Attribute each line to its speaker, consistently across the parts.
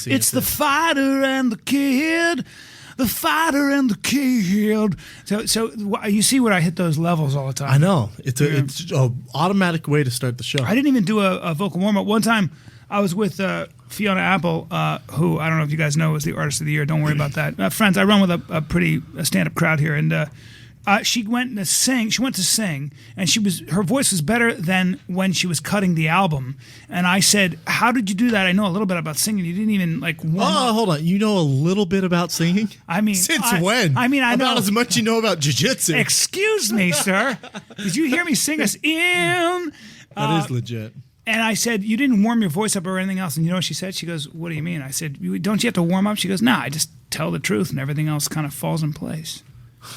Speaker 1: sing
Speaker 2: It's
Speaker 1: it.
Speaker 2: the fighter and the kid. The fighter and the kid. So you see what I hit those levels all the time.
Speaker 1: I know. It's a automatic way to start the show.
Speaker 2: I didn't even do a vocal warm-up. One time I was with Fiona Apple, who I don't know if you guys know is the Artist of the Year. Don't worry about that. Friends, I run with a pretty stand-up crowd here, and she went to sing. She went to sing, and her voice was better than when she was cutting the album. And I said, "How did you do that? I know a little bit about singing. You didn't even warm up."
Speaker 1: Hold on. You know a little bit about singing?
Speaker 2: I mean,
Speaker 1: since when?
Speaker 2: I mean, I know
Speaker 1: about as much you know about jiu-jitsu.
Speaker 2: Excuse me, sir. Did you hear me sing us in?
Speaker 1: That is legit.
Speaker 2: And I said, "You didn't warm your voice up or anything else." And you know what she said? She goes, "What do you mean?" I said, "Don't you have to warm up?" She goes, "Nah, I just tell the truth and everything else kind of falls in place."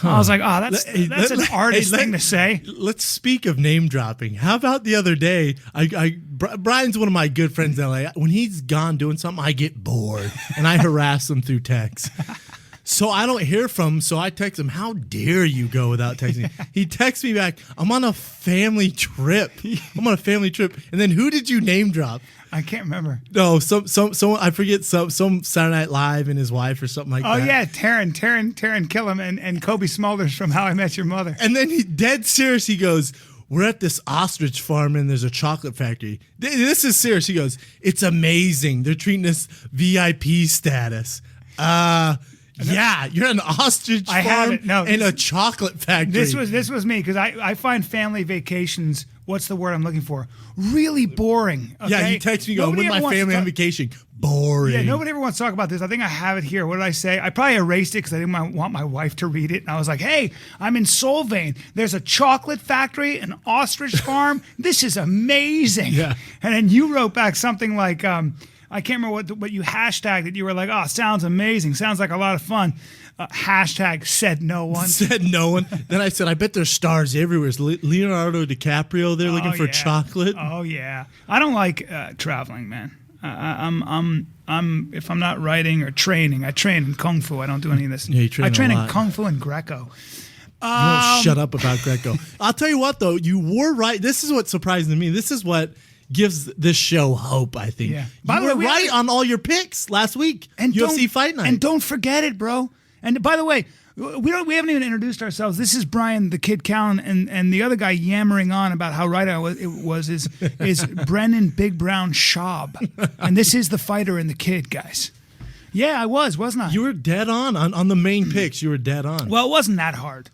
Speaker 2: I was like, "Oh, that's an artist thing to say."
Speaker 1: Let's speak of name dropping. How about the other day? Brian's one of my good friends in LA. When he's gone doing something, I get bored and I harass him through text. So I don't hear from him, so I text him, "How dare you go without texting?" He texts me back, "I'm on a family trip. I'm on a family trip." And then who did you name drop?
Speaker 2: I can't remember.
Speaker 1: No, some I forget some Saturday Night Live and his wife or something like that.
Speaker 2: Oh yeah, Taryn Killam and Kobe Smulders from How I Met Your Mother.
Speaker 1: And then he dead serious. He goes, "We're at this ostrich farm and there's a chocolate factory." This is serious. He goes, "It's amazing. They're treating us VIP status." Yeah, you're at an ostrich farm and a chocolate factory.
Speaker 2: This was me because I find family vacations. What's the word I'm looking for? Really boring. Okay?
Speaker 1: Yeah, you text me, "With my family on vacation." Boring.
Speaker 2: Yeah, nobody ever wants to talk about this. I think I have it here. What did I say? I probably erased it because I didn't want my wife to read it. And I was like, "Hey, I'm in Solvang. There's a chocolate factory, an ostrich farm. This is amazing."
Speaker 1: Yeah.
Speaker 2: And then you wrote back something like, I can't remember what you hashtagged it. You were like, "Oh, sounds amazing. Sounds like a lot of fun." Hashtag said no one.
Speaker 1: Said no one. Then I said, "I bet there's stars everywhere." Is Leonardo DiCaprio there looking for chocolate?
Speaker 2: Oh yeah. I don't like traveling, man. I'm if I'm not writing or training, I train in Kung Fu. I don't do any of this.
Speaker 1: Yeah, you train
Speaker 2: I train
Speaker 1: a
Speaker 2: in
Speaker 1: lot.
Speaker 2: Kung Fu and Greco.
Speaker 1: You won't shut up about Greco. I'll tell you what, though, you were right. This is what's surprising to me. This is what gives this show hope, I think.
Speaker 2: Yeah.
Speaker 1: You were right on all your picks last week.
Speaker 2: And
Speaker 1: UFC Fight Night.
Speaker 2: And don't forget it, bro. And by the way, we haven't even introduced ourselves. This is Brian the Kid Callen, and the other guy yammering on about how right I was is Brennan Big Brown Schaub. And this is the fighter and the kid, guys. Yeah, I wasn't I?
Speaker 1: You were dead on the main picks. You were dead on.
Speaker 2: Well, it wasn't that hard.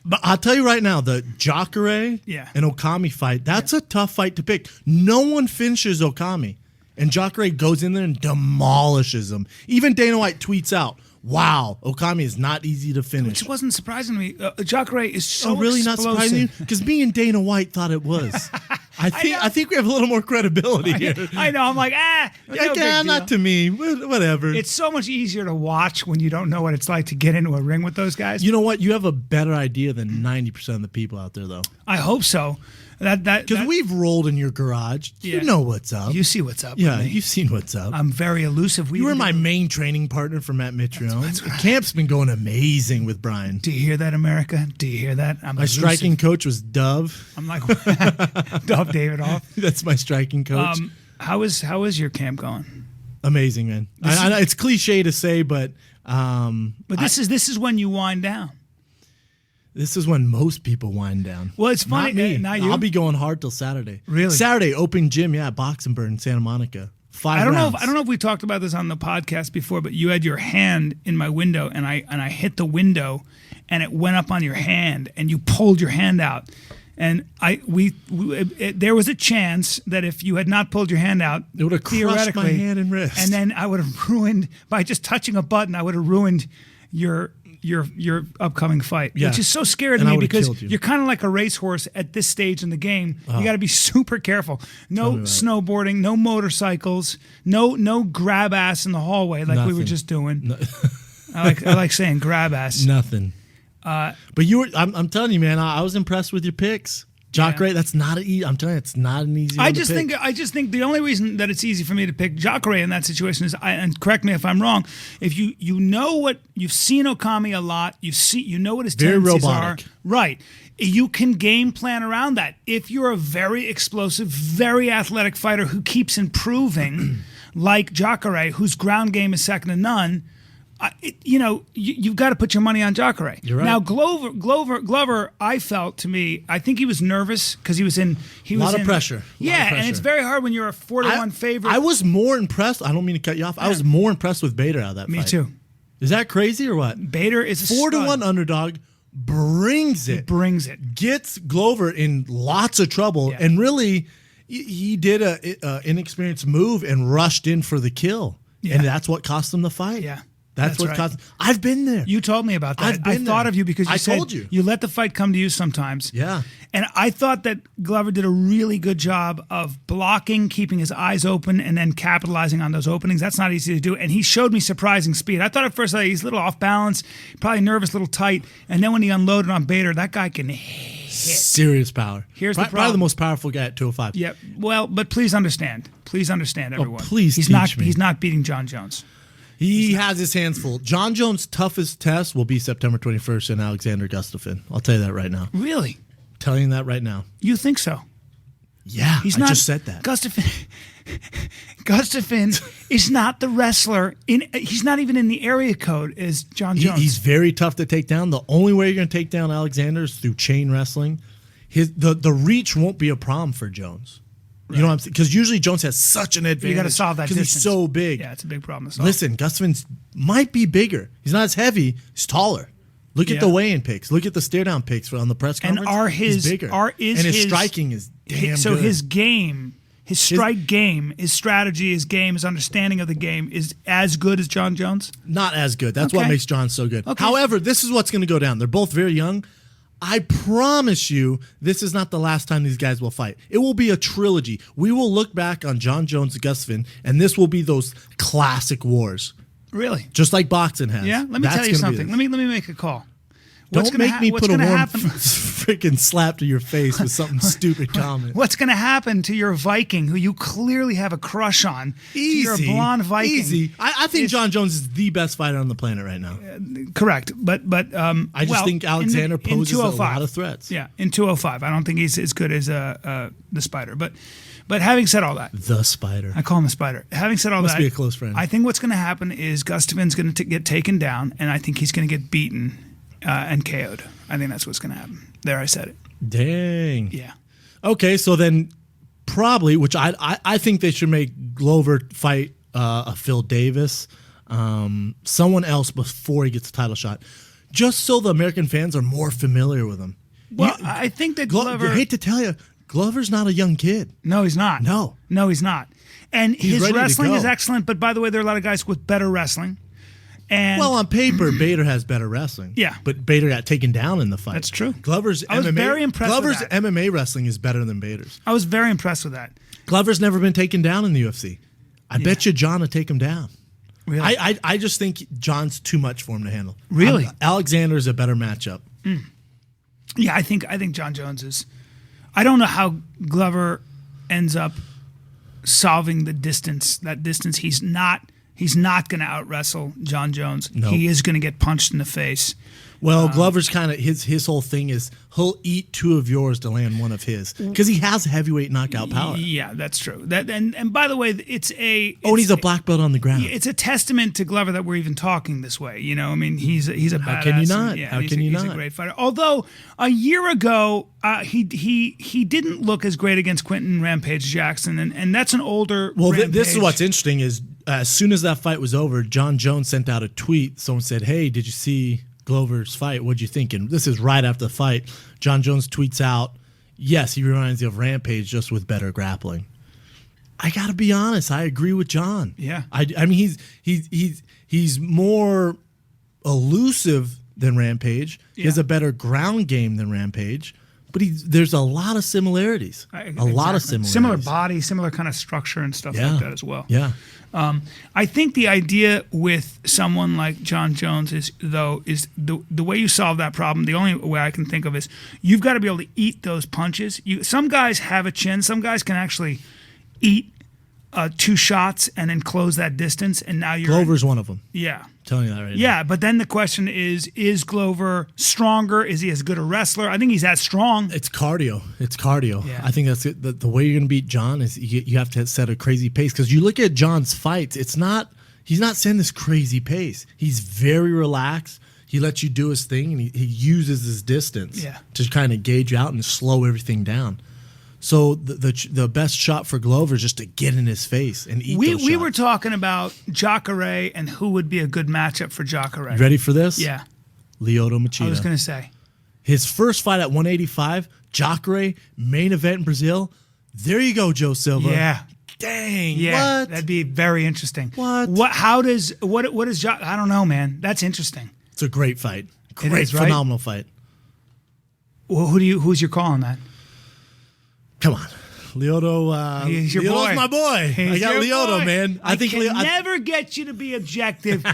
Speaker 1: But I'll tell you right now, the Jacare and Okami fight, that's a tough fight to pick. No one finishes Okami. And Jacare goes in there and demolishes him. Even Dana White tweets out, "Wow, Okami is not easy to finish."
Speaker 2: Which wasn't surprising to me. Jacare is so
Speaker 1: really
Speaker 2: explosive.
Speaker 1: not surprising you? Because me and Dana White thought it was. I think we have a little more credibility here.
Speaker 2: I know. I'm like, no big
Speaker 1: not to me. Whatever.
Speaker 2: It's so much easier to watch when you don't know what it's like to get into a ring with those guys.
Speaker 1: You know what? You have a better idea than 90% of the people out there, though.
Speaker 2: I hope so.
Speaker 1: Because we've rolled in your garage. You know what's up.
Speaker 2: You see what's up.
Speaker 1: Yeah,
Speaker 2: with me.
Speaker 1: you've seen what's up.
Speaker 2: I'm very elusive.
Speaker 1: You were my main training partner for Matt Mitrione.
Speaker 2: That's right.
Speaker 1: Camp's been going amazing with Brian.
Speaker 2: Do you hear that, America? Do you hear that? I'm
Speaker 1: my
Speaker 2: elusive.
Speaker 1: striking coach was Dove.
Speaker 2: I'm like Dove Davidoff.
Speaker 1: That's my striking coach.
Speaker 2: How is your camp going?
Speaker 1: Amazing, man. I know it's cliche to say, but
Speaker 2: this is when you wind down.
Speaker 1: This is when most people wind down.
Speaker 2: Well, it's funny.
Speaker 1: Not me.
Speaker 2: Not you.
Speaker 1: I'll be going hard till Saturday.
Speaker 2: Really?
Speaker 1: Saturday, open gym, Boxenberg in Santa Monica. 5 rounds.
Speaker 2: I don't know if we talked about this on the podcast before, but you had your hand in my window, and I hit the window, and it went up on your hand, and you pulled your hand out, and there was a chance that if you had not pulled your hand out,
Speaker 1: it would have crushed my hand and wrist,
Speaker 2: and then I would have ruined by just touching a button. I would have ruined your upcoming fight, which is so scary to me because you're kind of like a racehorse at this stage in the game. You got to be super careful. No snowboarding, no motorcycles, no grab ass in the hallway like we were just doing. No. I like saying grab ass.
Speaker 1: Nothing. But you were. I'm telling you, man. I was impressed with your picks. Jacare, that's not an easy. I'm telling you, it's not an easy. I just
Speaker 2: think the only reason that it's easy for me to pick Jacare in that situation is, and correct me if I'm wrong, if you know what you've seen Okami a lot, you know what his tendencies are, right? You can game plan around that. If you're a very explosive, very athletic fighter who keeps improving, like Jacare, whose ground game is second to none, you've got to put your money on Jacare.
Speaker 1: You're right.
Speaker 2: Now Glover, I think he was nervous because he was in.
Speaker 1: A lot of pressure.
Speaker 2: And it's very hard when you're a 4-1 favorite.
Speaker 1: I was more impressed. I don't mean to cut you off. I was more impressed with Bader out of that fight.
Speaker 2: Me too.
Speaker 1: Is that crazy or what?
Speaker 2: Bader is a
Speaker 1: 4-1 underdog, brings it. Gets Glover in lots of trouble, and really, he did a inexperienced move and rushed in for the kill, and that's what cost him the fight.
Speaker 2: Yeah.
Speaker 1: That's what caused. I've been there.
Speaker 2: You told me about that. I thought of you because you said
Speaker 1: told you.
Speaker 2: You let the fight come to you sometimes.
Speaker 1: Yeah.
Speaker 2: And I thought that Glover did a really good job of blocking, keeping his eyes open, and then capitalizing on those openings. That's not easy to do. And he showed me surprising speed. I thought at first he's a little off balance, probably nervous, a little tight. And then when he unloaded on Bader, that guy can hit.
Speaker 1: Serious power.
Speaker 2: Here's the problem.
Speaker 1: Probably the most powerful guy at 205.
Speaker 2: Yeah. Well, but please understand. Please understand, everyone.
Speaker 1: Please
Speaker 2: he's
Speaker 1: teach me.
Speaker 2: He's not beating John Jones.
Speaker 1: He has his hands full. John Jones' toughest test will be September 21st in Alexander Gustafsson. I'll tell you that right now.
Speaker 2: Really?
Speaker 1: Telling you that right now.
Speaker 2: You think so?
Speaker 1: Yeah, I just said that.
Speaker 2: Gustafsson is not the wrestler. He's not even in the area code as John Jones.
Speaker 1: He's very tough to take down. The only way you're going to take down Alexander is through chain wrestling. The reach won't be a problem for Jones. Right. You know what I'm saying? Because usually Jones has such an advantage.
Speaker 2: You got to solve that distance.
Speaker 1: Because he's so big.
Speaker 2: Yeah, it's a big problem to solve.
Speaker 1: Listen, Gustafsson might be bigger. He's not as heavy. He's taller. Look at the weigh-in picks. Look at the stare-down picks on the press conference. He's bigger. His striking is damn
Speaker 2: so
Speaker 1: good.
Speaker 2: His game, his strike game, his strategy, his game, his understanding of the game is as good as John Jones?
Speaker 1: Not as good. That's what makes John so good. Okay. However, this is what's going to go down. They're both very young. I promise you, this is not the last time these guys will fight. It will be a trilogy. We will look back on John Jones and Gustafsson, and this will be those classic wars.
Speaker 2: Really?
Speaker 1: Just like boxing has.
Speaker 2: Yeah. Let me tell you something. Let me make a call.
Speaker 1: Don't make me put a warm freaking slap to your face with something stupid comment.
Speaker 2: What's going to happen to your Viking, who you clearly have a crush on?
Speaker 1: Easy.
Speaker 2: To your blonde Viking.
Speaker 1: Easy. I think John Jones is the best fighter on the planet right now.
Speaker 2: Correct. But
Speaker 1: I just think Alexander poses a lot of threats.
Speaker 2: Yeah, in 205. I don't think he's as good as the Spider. But having said all that.
Speaker 1: The Spider.
Speaker 2: I call him the Spider. Having said all that.
Speaker 1: Must be a close friend.
Speaker 2: I think what's going to happen is Gustafsson's going to get taken down, and I think he's going to get beaten. And KO'd. I think that's what's going to happen. There, I said it.
Speaker 1: Dang.
Speaker 2: Yeah.
Speaker 1: Okay, so then probably, which I think they should make Glover fight a Phil Davis, someone else before he gets the title shot, just so the American fans are more familiar with him.
Speaker 2: Well, I think that Glover.
Speaker 1: I hate to tell you, Glover's not a young kid.
Speaker 2: No, he's not.
Speaker 1: No,
Speaker 2: he's not. And
Speaker 1: he's
Speaker 2: his wrestling is excellent. But by the way, there are a lot of guys with better wrestling. And
Speaker 1: on paper, Bader has better wrestling.
Speaker 2: Yeah.
Speaker 1: But Bader got taken down in the fight.
Speaker 2: That's true.
Speaker 1: I was
Speaker 2: very impressed with that.
Speaker 1: MMA wrestling is better than Bader's.
Speaker 2: I was very impressed with that.
Speaker 1: Glover's never been taken down in the UFC. I bet you John would take him down.
Speaker 2: Really?
Speaker 1: I just think John's too much for him to handle.
Speaker 2: Really?
Speaker 1: Alexander's a better matchup.
Speaker 2: Yeah, I think John Jones is. I don't know how Glover ends up solving the distance. That distance, he's not going to out-wrestle John Jones.
Speaker 1: Nope.
Speaker 2: He is going to get punched in the face.
Speaker 1: Well, Glover's kind of his whole thing is he'll eat two of yours to land one of his because he has heavyweight knockout power.
Speaker 2: Yeah, that's true. And by the way, it's
Speaker 1: he's a black belt on the ground.
Speaker 2: It's a testament to Glover that we're even talking this way. You know, I mean, he's a badass.
Speaker 1: How can you not?
Speaker 2: Yeah,
Speaker 1: How can you not?
Speaker 2: He's a great fighter. Although a year ago he didn't look as great against Quentin Rampage Jackson, and that's an older.
Speaker 1: Well, this is what's interesting is as soon as that fight was over, John Jones sent out a tweet. Someone said, "Hey, did you see Glover's fight? What'd you think?" And this is right after the fight. John Jones tweets out, "Yes, he reminds me of Rampage, just with better grappling." I got to be honest. I agree with John.
Speaker 2: Yeah.
Speaker 1: I mean, he's more elusive than Rampage. Yeah. He has a better ground game than Rampage. But there's a lot of similarities. Lot of similarities.
Speaker 2: Similar body, similar kind of structure and stuff like that as well.
Speaker 1: Yeah.
Speaker 2: I think the idea with someone like John Jones is the way you solve that problem. The only way I can think of is you've got to be able to eat those punches. Some guys have a chin. Some guys can actually eat two shots and then close that distance, and now you're
Speaker 1: Glover's one of them.
Speaker 2: Yeah.
Speaker 1: Telling you that right now.
Speaker 2: Yeah, but then the question is Glover stronger? Is he as good a wrestler? I think he's that strong.
Speaker 1: It's cardio. It's cardio.
Speaker 2: Yeah.
Speaker 1: I think that's it. The way you're going to beat John is you have to set a crazy pace, because you look at John's fights, he's not setting this crazy pace. He's very relaxed. He lets you do his thing, and he uses his distance to kind of gauge you out and slow everything down. So the best shot for Glover is just to get in his face and eat those shots.
Speaker 2: We were talking about Jacare and who would be a good matchup for Jacare.
Speaker 1: Ready for this?
Speaker 2: Yeah.
Speaker 1: Lyoto Machida.
Speaker 2: I was going to say.
Speaker 1: His first fight at 185, Jacare, main event in Brazil. There you go, Joe Silva.
Speaker 2: Yeah.
Speaker 1: Dang.
Speaker 2: Yeah,
Speaker 1: what?
Speaker 2: that'd be very interesting.
Speaker 1: What?
Speaker 2: What is I don't know, man. That's interesting.
Speaker 1: It's a great fight. Great,
Speaker 2: is, right?
Speaker 1: phenomenal fight.
Speaker 2: Well, who's your call on that?
Speaker 1: Come on. Lyoto,
Speaker 2: He's your
Speaker 1: Lyoto's
Speaker 2: boy.
Speaker 1: my boy.
Speaker 2: He's
Speaker 1: I got
Speaker 2: your
Speaker 1: Lyoto,
Speaker 2: boy.
Speaker 1: man.
Speaker 2: I think can never get you to be objective.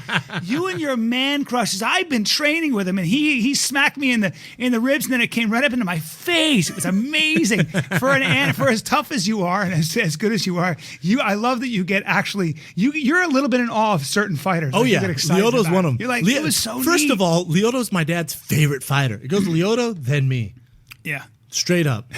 Speaker 2: You and your man crushes. I've been training with him, and he smacked me in the ribs, and then it came right up into my face. It was amazing for as tough as you are and as good as you are. I love that you get you're a little bit in awe of certain fighters.
Speaker 1: Oh,
Speaker 2: like,
Speaker 1: yeah.
Speaker 2: You get excited
Speaker 1: Lyoto's
Speaker 2: about
Speaker 1: one of
Speaker 2: it.
Speaker 1: them.
Speaker 2: You're like, it was so
Speaker 1: First
Speaker 2: neat.
Speaker 1: of all, Lyoto's my dad's favorite fighter. It goes Lyoto, then me.
Speaker 2: Yeah.
Speaker 1: Straight up.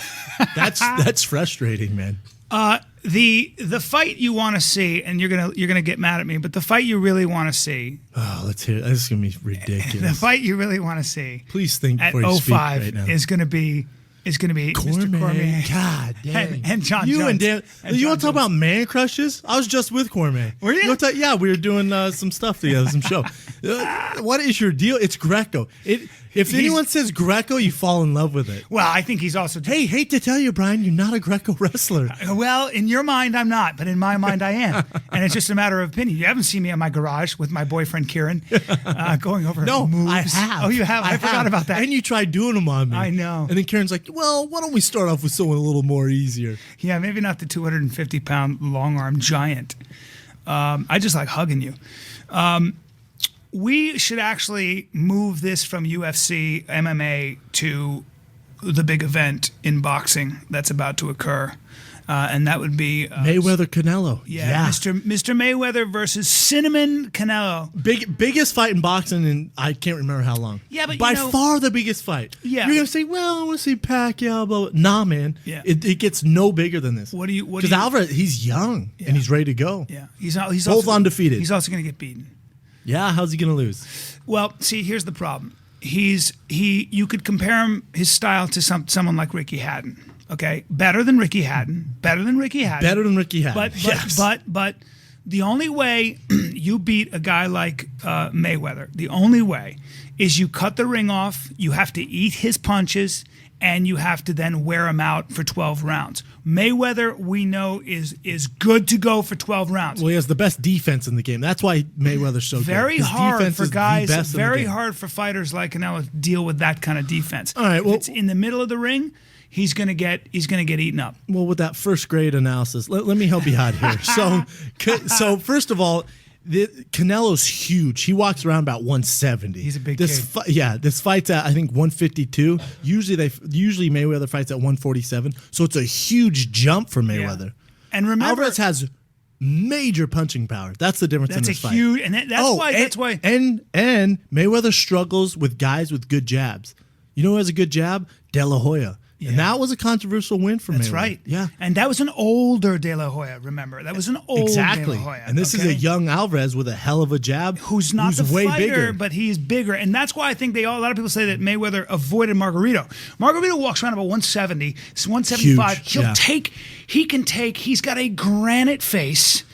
Speaker 1: That's frustrating, man.
Speaker 2: The fight you want to see, and you're gonna get mad at me, but the fight you really want to see.
Speaker 1: Oh, let's hear it. This is gonna be ridiculous.
Speaker 2: The fight you really want to see.
Speaker 1: Please think
Speaker 2: at
Speaker 1: before you speak
Speaker 2: 05
Speaker 1: right now.
Speaker 2: is gonna be Mr. Cormier.
Speaker 1: God damn.
Speaker 2: And John
Speaker 1: you
Speaker 2: Jones.
Speaker 1: And Dan.
Speaker 2: And
Speaker 1: you
Speaker 2: John
Speaker 1: want to talk
Speaker 2: Jones.
Speaker 1: about man crushes? I was just with Cormier.
Speaker 2: Were you?
Speaker 1: Yeah, we were doing some stuff together, some show. What is your deal? It's Greco. If anyone says Greco, you fall in love with it.
Speaker 2: Well, I think he's also.
Speaker 1: Hey, hate to tell you, Brian, you're not a Greco wrestler.
Speaker 2: Well, in your mind, I'm not, but in my mind, I am. And it's just a matter of opinion. You haven't seen me in my garage with my boyfriend, Kieran, going over
Speaker 1: No,
Speaker 2: moves.
Speaker 1: I have.
Speaker 2: Oh, you have? I forgot about that.
Speaker 1: And you tried doing them on me.
Speaker 2: I know.
Speaker 1: And then Karen's like, well, why don't we start off with someone a little more easier?
Speaker 2: Yeah, maybe not the 250-pound long-arm giant. I just like hugging you. We should actually move this from UFC MMA to the big event in boxing that's about to occur. And that would be
Speaker 1: Mayweather Canelo.
Speaker 2: Yeah. Mr. Mayweather versus Cinnamon Canelo.
Speaker 1: Biggest fight in boxing in I can't remember how long.
Speaker 2: Yeah, but
Speaker 1: by far the biggest fight.
Speaker 2: Yeah.
Speaker 1: You're gonna say, well, I want to see Pacquiao, blah, blah. Nah, man.
Speaker 2: Yeah.
Speaker 1: It gets no bigger than this. Because Alvarez, he's young and he's ready to go.
Speaker 2: Yeah, he's
Speaker 1: both
Speaker 2: also
Speaker 1: undefeated.
Speaker 2: He's also going to get beaten.
Speaker 1: Yeah, how's he gonna lose?
Speaker 2: Well, see, here's the problem. You could compare his style to someone like Ricky Hatton. Okay, better than Ricky Hatton.
Speaker 1: Better than Ricky Hatton.
Speaker 2: But the only way you beat a guy like Mayweather, the only way is you cut the ring off. You have to eat his punches, and you have to then wear him out for 12 rounds. Mayweather, we know, is good to go for 12 rounds.
Speaker 1: Well, he has the best defense in the game. That's why Mayweather's so
Speaker 2: very
Speaker 1: good. His
Speaker 2: hard
Speaker 1: defense
Speaker 2: for
Speaker 1: is the
Speaker 2: guys.
Speaker 1: best in the
Speaker 2: Very
Speaker 1: game.
Speaker 2: hard for fighters like Canelo to deal with that kind of defense.
Speaker 1: All right, well,
Speaker 2: if it's in the middle of the ring, he's gonna get eaten up.
Speaker 1: Well, with that first grade analysis, let me help you out here. So first of all, Canelo's huge. He walks around about 170.
Speaker 2: He's a big kid.
Speaker 1: This fight's at I think 152. Usually Mayweather fights at 147. So it's a huge jump for Mayweather.
Speaker 2: Yeah. And remember,
Speaker 1: Alvarez has major punching power. That's the difference in this fight.
Speaker 2: That's why.
Speaker 1: And Mayweather struggles with guys with good jabs. You know who has a good jab? De La Hoya.
Speaker 2: Yeah.
Speaker 1: And that was a controversial win for Mayweather.
Speaker 2: That's right.
Speaker 1: Yeah.
Speaker 2: And that was an older De La Hoya, remember. That was an old De La Hoya.
Speaker 1: And this is a young Alvarez with a hell of a jab.
Speaker 2: Who's not the
Speaker 1: way
Speaker 2: fighter,
Speaker 1: bigger.
Speaker 2: but he's bigger. And that's why I think a lot of people say that Mayweather avoided Margarito. Margarito walks around about 170, 175.
Speaker 1: Huge,
Speaker 2: He's got a granite face.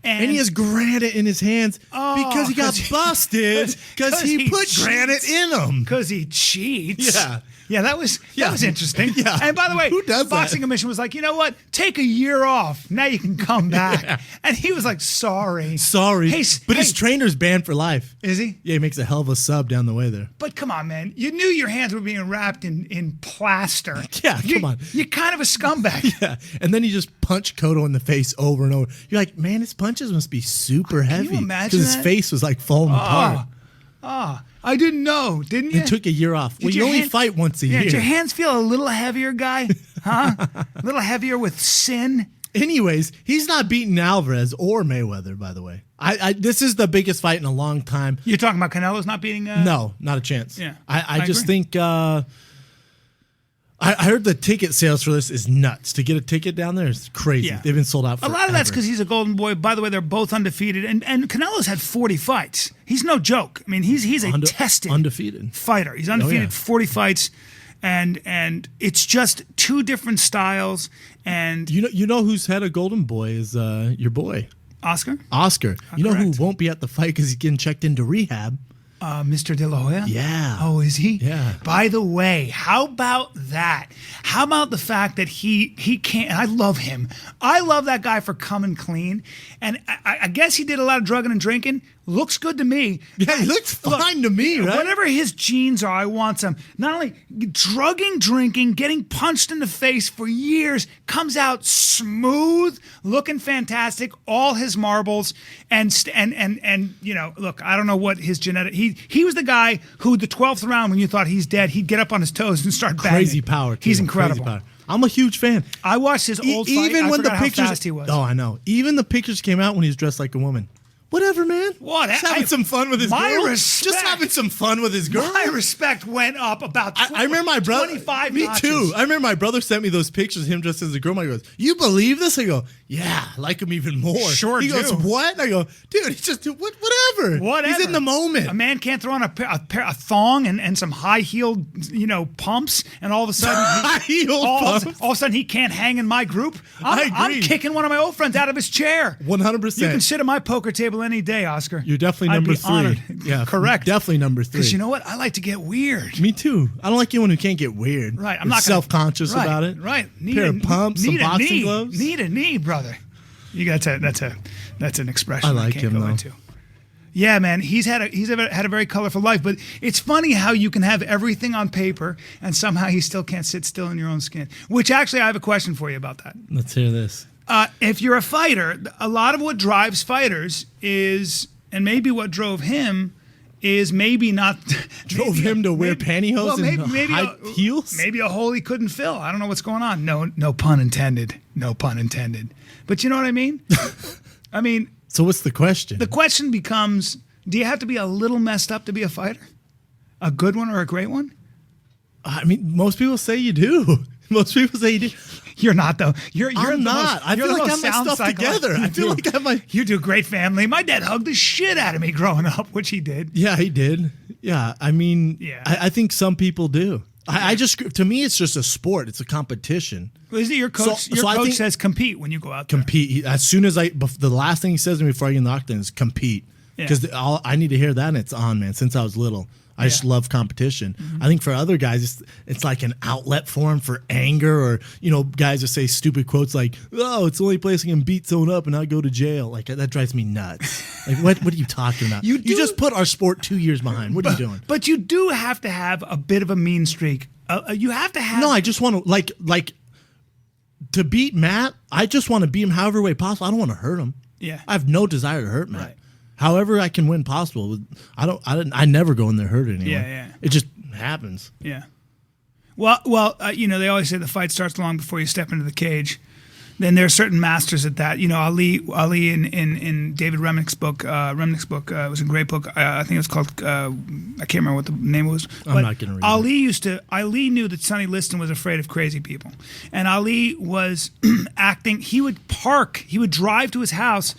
Speaker 1: And he has granite in his hands because he got busted because he put granite in them.
Speaker 2: Because he cheats.
Speaker 1: Yeah.
Speaker 2: Yeah, that was interesting.
Speaker 1: Yeah.
Speaker 2: And by the way,
Speaker 1: who does
Speaker 2: the boxing commission was like, you know what? Take a year off. Now you can come back.
Speaker 1: Yeah.
Speaker 2: And he was like, sorry.
Speaker 1: But his trainer's banned for life.
Speaker 2: Is he?
Speaker 1: Yeah, he makes a hell of a sub down the way there.
Speaker 2: But come on, man. You knew your hands were being wrapped in plaster.
Speaker 1: Yeah, come on.
Speaker 2: You're kind of a scumbag.
Speaker 1: Yeah. And then you just punch Cotto in the face over and over. You're like, man, his punches must be super heavy.
Speaker 2: Can you imagine
Speaker 1: Because his face was like falling apart.
Speaker 2: I didn't know, didn't you?
Speaker 1: It took a year off. Well, you only fight once a year.
Speaker 2: Did your hands feel a little heavier, guy? Huh? A little heavier with sin?
Speaker 1: Anyways, he's not beating Alvarez or Mayweather, by the way. This is the biggest fight in a long time.
Speaker 2: You're talking about Canelo's not beating...
Speaker 1: No, not a chance.
Speaker 2: Yeah,
Speaker 1: I just think... I heard the ticket sales for this is nuts. To get a ticket down there is crazy.
Speaker 2: Yeah.
Speaker 1: They've been sold out forever.
Speaker 2: A lot of that's because he's a golden boy. By the way, they're both undefeated. And Canelo's had 40 fights. He's no joke. I mean, he's a tested
Speaker 1: undefeated
Speaker 2: fighter. He's undefeated, 40 fights. And it's just two different styles. And
Speaker 1: you know who's had a golden boy is your boy.
Speaker 2: Oscar.
Speaker 1: You know who won't be at the fight because he's getting checked into rehab?
Speaker 2: Mr. De La Hoya?
Speaker 1: Yeah.
Speaker 2: Oh, is he?
Speaker 1: Yeah.
Speaker 2: By the way, how about that? How about the fact that he can't, and I love him. I love that guy for coming clean. And I guess he did a lot of drugging and drinking. Looks good to me.
Speaker 1: Yeah, he looks fine to me, right?
Speaker 2: Whatever his genes are, I want some. Not only drugging, drinking, getting punched in the face for years, comes out smooth, looking fantastic, all his marbles, and you know, look, I don't know what his genetic. He was the guy who the 12th round, when you thought he's dead, he'd get up on his toes and start banging.
Speaker 1: Crazy power. Too.
Speaker 2: He's incredible.
Speaker 1: Crazy power. I'm a huge fan.
Speaker 2: I watched his old fight.
Speaker 1: Even when the
Speaker 2: how
Speaker 1: pictures,
Speaker 2: fast he was.
Speaker 1: Oh, I know. Even the pictures came out when he was dressed like a woman. Whatever, man.
Speaker 2: What?
Speaker 1: Just having some fun with his girl.
Speaker 2: Respect,
Speaker 1: just having some fun with his girl.
Speaker 2: My respect went up about 20,
Speaker 1: I remember my brother.
Speaker 2: 25
Speaker 1: Me
Speaker 2: notches.
Speaker 1: too. I remember my brother sent me those pictures of him dressed as a girl. My goes, "You believe this?" I go, "Yeah, I like him even more."
Speaker 2: Sure
Speaker 1: he
Speaker 2: do.
Speaker 1: goes, "What?" And I go, "Dude, he's just whatever.
Speaker 2: Whatever.
Speaker 1: He's in the moment.
Speaker 2: A man can't throw on a thong and some high heeled pumps, and all of a sudden all of a sudden he can't hang in my group. I'm kicking one of my old friends out of his chair.
Speaker 1: 100%.
Speaker 2: You can sit at my poker table any day, Oscar.
Speaker 1: You're definitely number 3.
Speaker 2: Honored.
Speaker 1: Yeah,
Speaker 2: correct.
Speaker 1: Definitely number 3.
Speaker 2: Because you know what? I like to get weird.
Speaker 1: Me too. I don't like anyone who can't get weird.
Speaker 2: Right.
Speaker 1: I'm not self-conscious about it.
Speaker 2: Right.
Speaker 1: Pair of pumps, some boxing gloves.
Speaker 2: Need a knee, brother. You got that's an expression.
Speaker 1: I like
Speaker 2: can't
Speaker 1: him
Speaker 2: go
Speaker 1: though.
Speaker 2: Into. Yeah, man, he's had a very colorful life, but it's funny how you can have everything on paper and somehow you still can't sit still in your own skin. Which actually, I have a question for you about that.
Speaker 1: Let's hear this.
Speaker 2: If you're a fighter, a lot of what drives fighters is, and maybe what drove him is maybe not
Speaker 1: drove him to wear pantyhose and high heels.
Speaker 2: Maybe a hole he couldn't fill. I don't know what's going on. No pun intended. No pun intended. But you know what I mean? I mean.
Speaker 1: So what's the question?
Speaker 2: The question becomes, do you have to be a little messed up to be a fighter? A good one or a great one?
Speaker 1: I mean, most people say you do. Most people say you do.
Speaker 2: You're not, though.
Speaker 1: I'm not. I feel like I'm my stuff together. I feel like I'm like...
Speaker 2: You do great family. My dad hugged the shit out of me growing up, which he did.
Speaker 1: Yeah, he did. Yeah, I mean, yeah. I think some people do. I just, to me, it's just a sport. It's a competition.
Speaker 2: Well, is it your coach? Your coach says compete when you go out there.
Speaker 1: Compete. As soon as the last thing he says to me before I get in the octagon is compete. Because I need to hear that and it's on, man, since I was little. I just love competition. Mm-hmm. I think for other guys, it's like an outlet for them for anger, or guys that say stupid quotes like, "Oh, it's the only place I can beat someone up and not go to jail." Like that drives me nuts. Like what are you talking about? You just put our sport 2 years behind. What are you doing?
Speaker 2: But you do have to have a bit of a mean streak. You have to have.
Speaker 1: No, I just want to like to beat Matt. I just want to beat him however way possible. I don't want to hurt him.
Speaker 2: Yeah,
Speaker 1: I have no desire to hurt Matt.
Speaker 2: Right.
Speaker 1: However I can win possible. I never go in there hurt anyone.
Speaker 2: Yeah.
Speaker 1: It just happens.
Speaker 2: Yeah. Well, they always say the fight starts long before you step into the cage. Then there are certain masters at that. Ali in David Remnick's book. It was a great book. I think it was called. I can't remember what the name was.
Speaker 1: I'm not going to read it.
Speaker 2: Ali knew that Sonny Liston was afraid of crazy people, and Ali was acting. He would drive to his house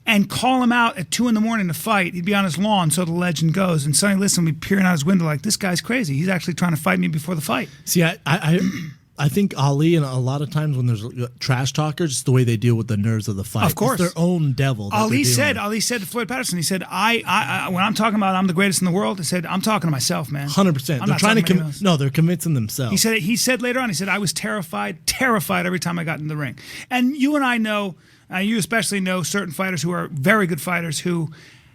Speaker 2: and call him out at 2 a.m. to fight. He'd be on his lawn, so the legend goes. And Sonny Liston would be peering out his window like, this guy's crazy. He's actually trying to fight me before the fight.
Speaker 1: See, I think Ali, and a lot of times when there's trash talkers, it's the way they deal with the nerves of the fight.
Speaker 2: Of course.
Speaker 1: It's their own devil.
Speaker 2: Ali said to Floyd Patterson, he said, I when I'm talking about I'm the greatest in the world, he said, I'm talking to myself, man.
Speaker 1: 100%. They're trying to they're convincing themselves.
Speaker 2: He said later on, I was terrified every time I got in the ring. And you and I know, you especially know certain fighters who are very good fighters who